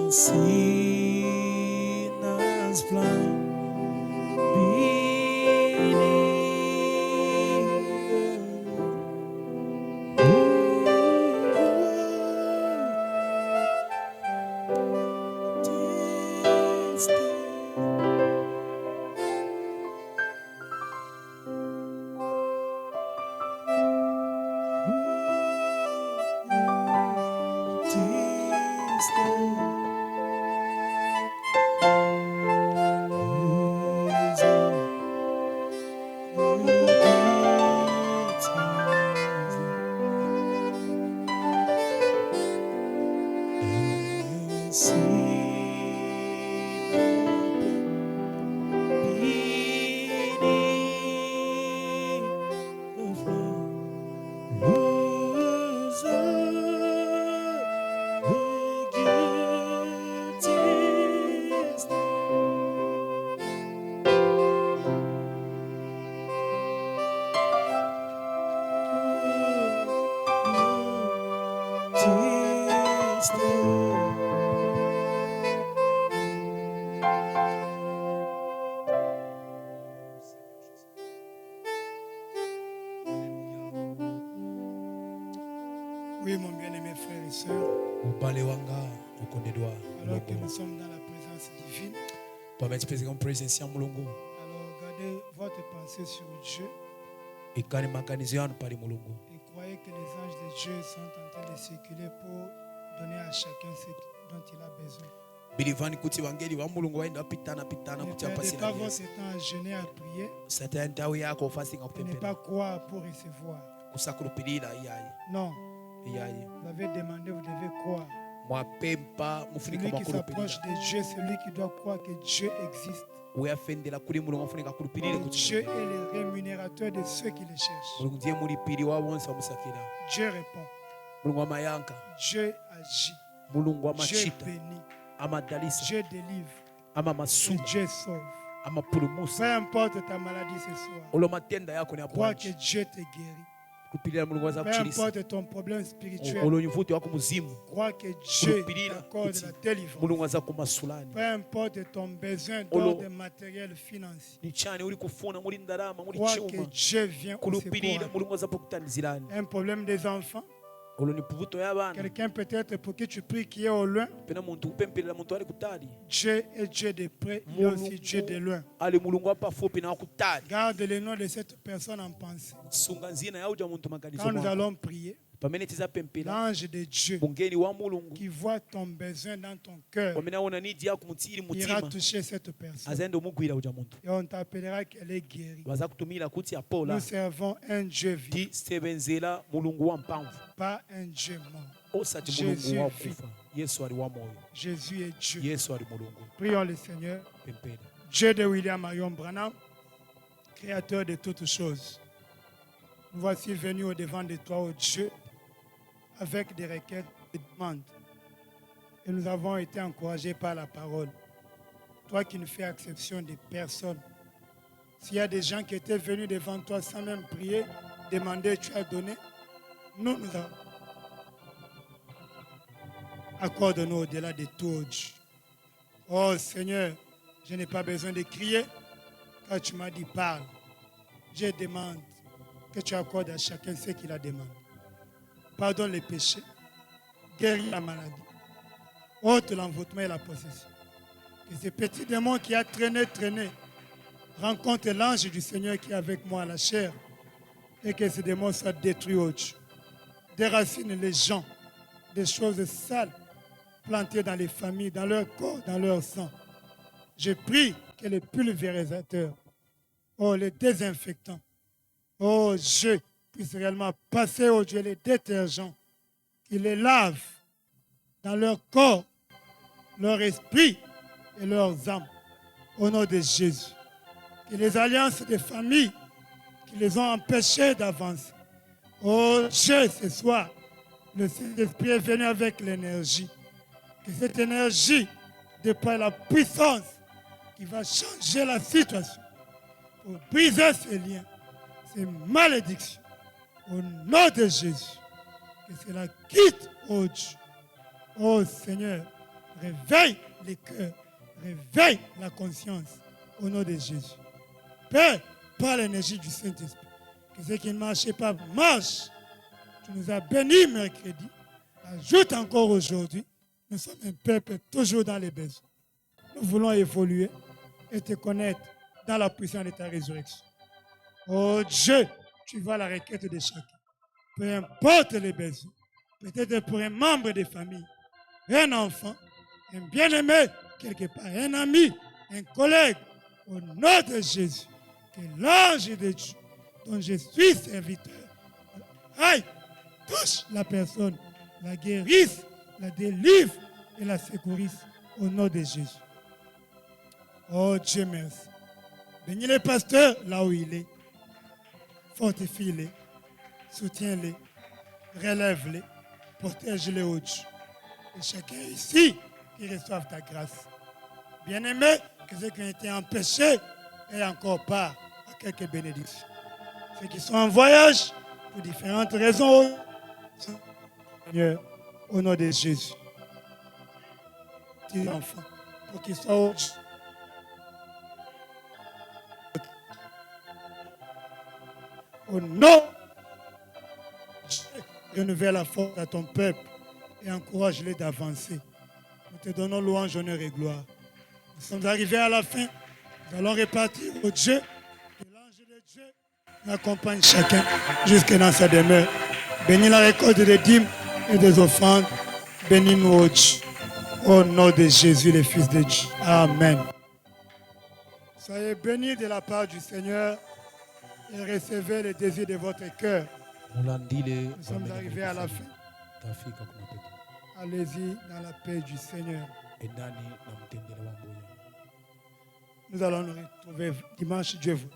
sinners blind. Oui, mon bien-aimé frère et sœur, alors que nous sommes dans la présence divine, alors gardez votre pensée sur Dieu et croyez que les anges de Dieu sont en train de circuler pour donner à chacun ce dont il a besoin. Ne perdez pas votre temps à jeûner, à prier, et ne pas croire pour recevoir. Non, vous avez demandé, vous devez croire. Celui qui s'approche de Dieu, celui qui doit croire que Dieu existe. Dieu est le rémunérateur de ceux qui le cherchent. Dieu répond. Dieu agit. Dieu bénit. Dieu délivre. Et Dieu sauve. Peu importe ta maladie ce soir, crois que Dieu te guérit. Peu importe ton problème spirituel, crois que Dieu t'accorde la délivrance. Peu importe ton besoin d'ordre matériel financier, crois que Dieu vient au secours. Un problème des enfants, quelqu'un peut-être pour qui tu pries qui est au loin, Dieu est Dieu de près, il est aussi Dieu de loin. Garde le nom de cette personne en pensée. Quand nous allons prier, l'ange de Dieu qui voit ton besoin dans ton cœur ira toucher cette personne et on t'appellera qu'elle est guérie. Nous servons un Dieu vivant, pas un Dieu mort. Jésus vit. Jésus est Dieu. Prions le Seigneur. Dieu de William Marion Branham, créateur de toutes choses. Nous voici venus au devant de toi, ô Dieu, avec des requêtes et des demandes. Et nous avons été encouragés par la parole. Toi qui ne fais exception de personne. S'il y a des gens qui étaient venus devant toi sans même prier, demander, tu as donné, nous avons. Accorde-nous au-delà de tout, Dieu. Oh Seigneur, je n'ai pas besoin de crier, car tu m'as dit parle. Je demande que tu accordes à chacun ce qu'il a demandé. Pardonne les péchés, guéris la maladie, ôte l'envoûtement et la possession. Que ce petit démon qui a traîné, rencontre l'ange du Seigneur qui est avec moi à la chair et que ce démon soit détruit au Dieu. Déracine les gens des choses sales plantées dans les familles, dans leur corps, dans leur sang. Je prie que les pulvérisateurs, les désinfectants, Dieu, puissent réellement passer au Dieu les détergents, qui les lavent dans leur corps, leur esprit et leurs âmes, au nom de Jésus. Que les alliances des familles qui les ont empêchés d'avancer, Dieu, ce soir, le Saint-Esprit est venu avec l'énergie. Que cette énergie déploie la puissance qui va changer la situation pour briser ces liens, ces malédictions. Au nom de Jésus, que cela quitte, Dieu. Seigneur, réveille les cœurs, réveille la conscience au nom de Jésus. Père, par l'énergie du Saint-Esprit, que ceux qui ne marchaient pas marchent. Tu nous as bénis mercredi. Ajoute encore aujourd'hui, nous sommes un peuple toujours dans les besoins. Nous voulons évoluer et te connaître dans la puissance de ta résurrection. Oh Dieu, tu vois la requête de chacun. Peu importe les besoins, peut-être pour un membre de famille, un enfant, un bien-aimé, quelque part, un ami, un collègue, au nom de Jésus, que l'ange de Dieu, dont je suis serviteur, aille, touche la personne, la guérisse, la délivre et la sécurise au nom de Jésus. Oh Dieu, merci. Bénis les pasteurs là où il est. Fortifie-les, soutiens-les, relève-les, protège-les au Dieu. Et chacun ici qui reçoive ta grâce. Bien-aimés, que ceux qui ont été empêchés aient encore part à quelques bénédictions. Ceux qui sont en voyage pour différentes raisons, Seigneur, au nom de Jésus. Petits enfants, pour qu'ils soient au Dieu. Au nom, renouvelle la force à ton peuple et encourage-les d'avancer. Nous te donnons louange, honneur et gloire. Nous sommes arrivés à la fin. Nous allons repartir au Dieu. Que l'ange de Dieu accompagne chacun jusque dans sa demeure. Bénis la récolte des dîmes et des offrandes. Bénis-nous, au Dieu. Au nom de Jésus, le Fils de Dieu. Amen. Soyez bénis de la part du Seigneur et recevez les désirs de votre cœur. Nous sommes arrivés à la fin. Allez-y dans la paix du Seigneur. Nous allons nous retrouver dimanche, Dieu vous.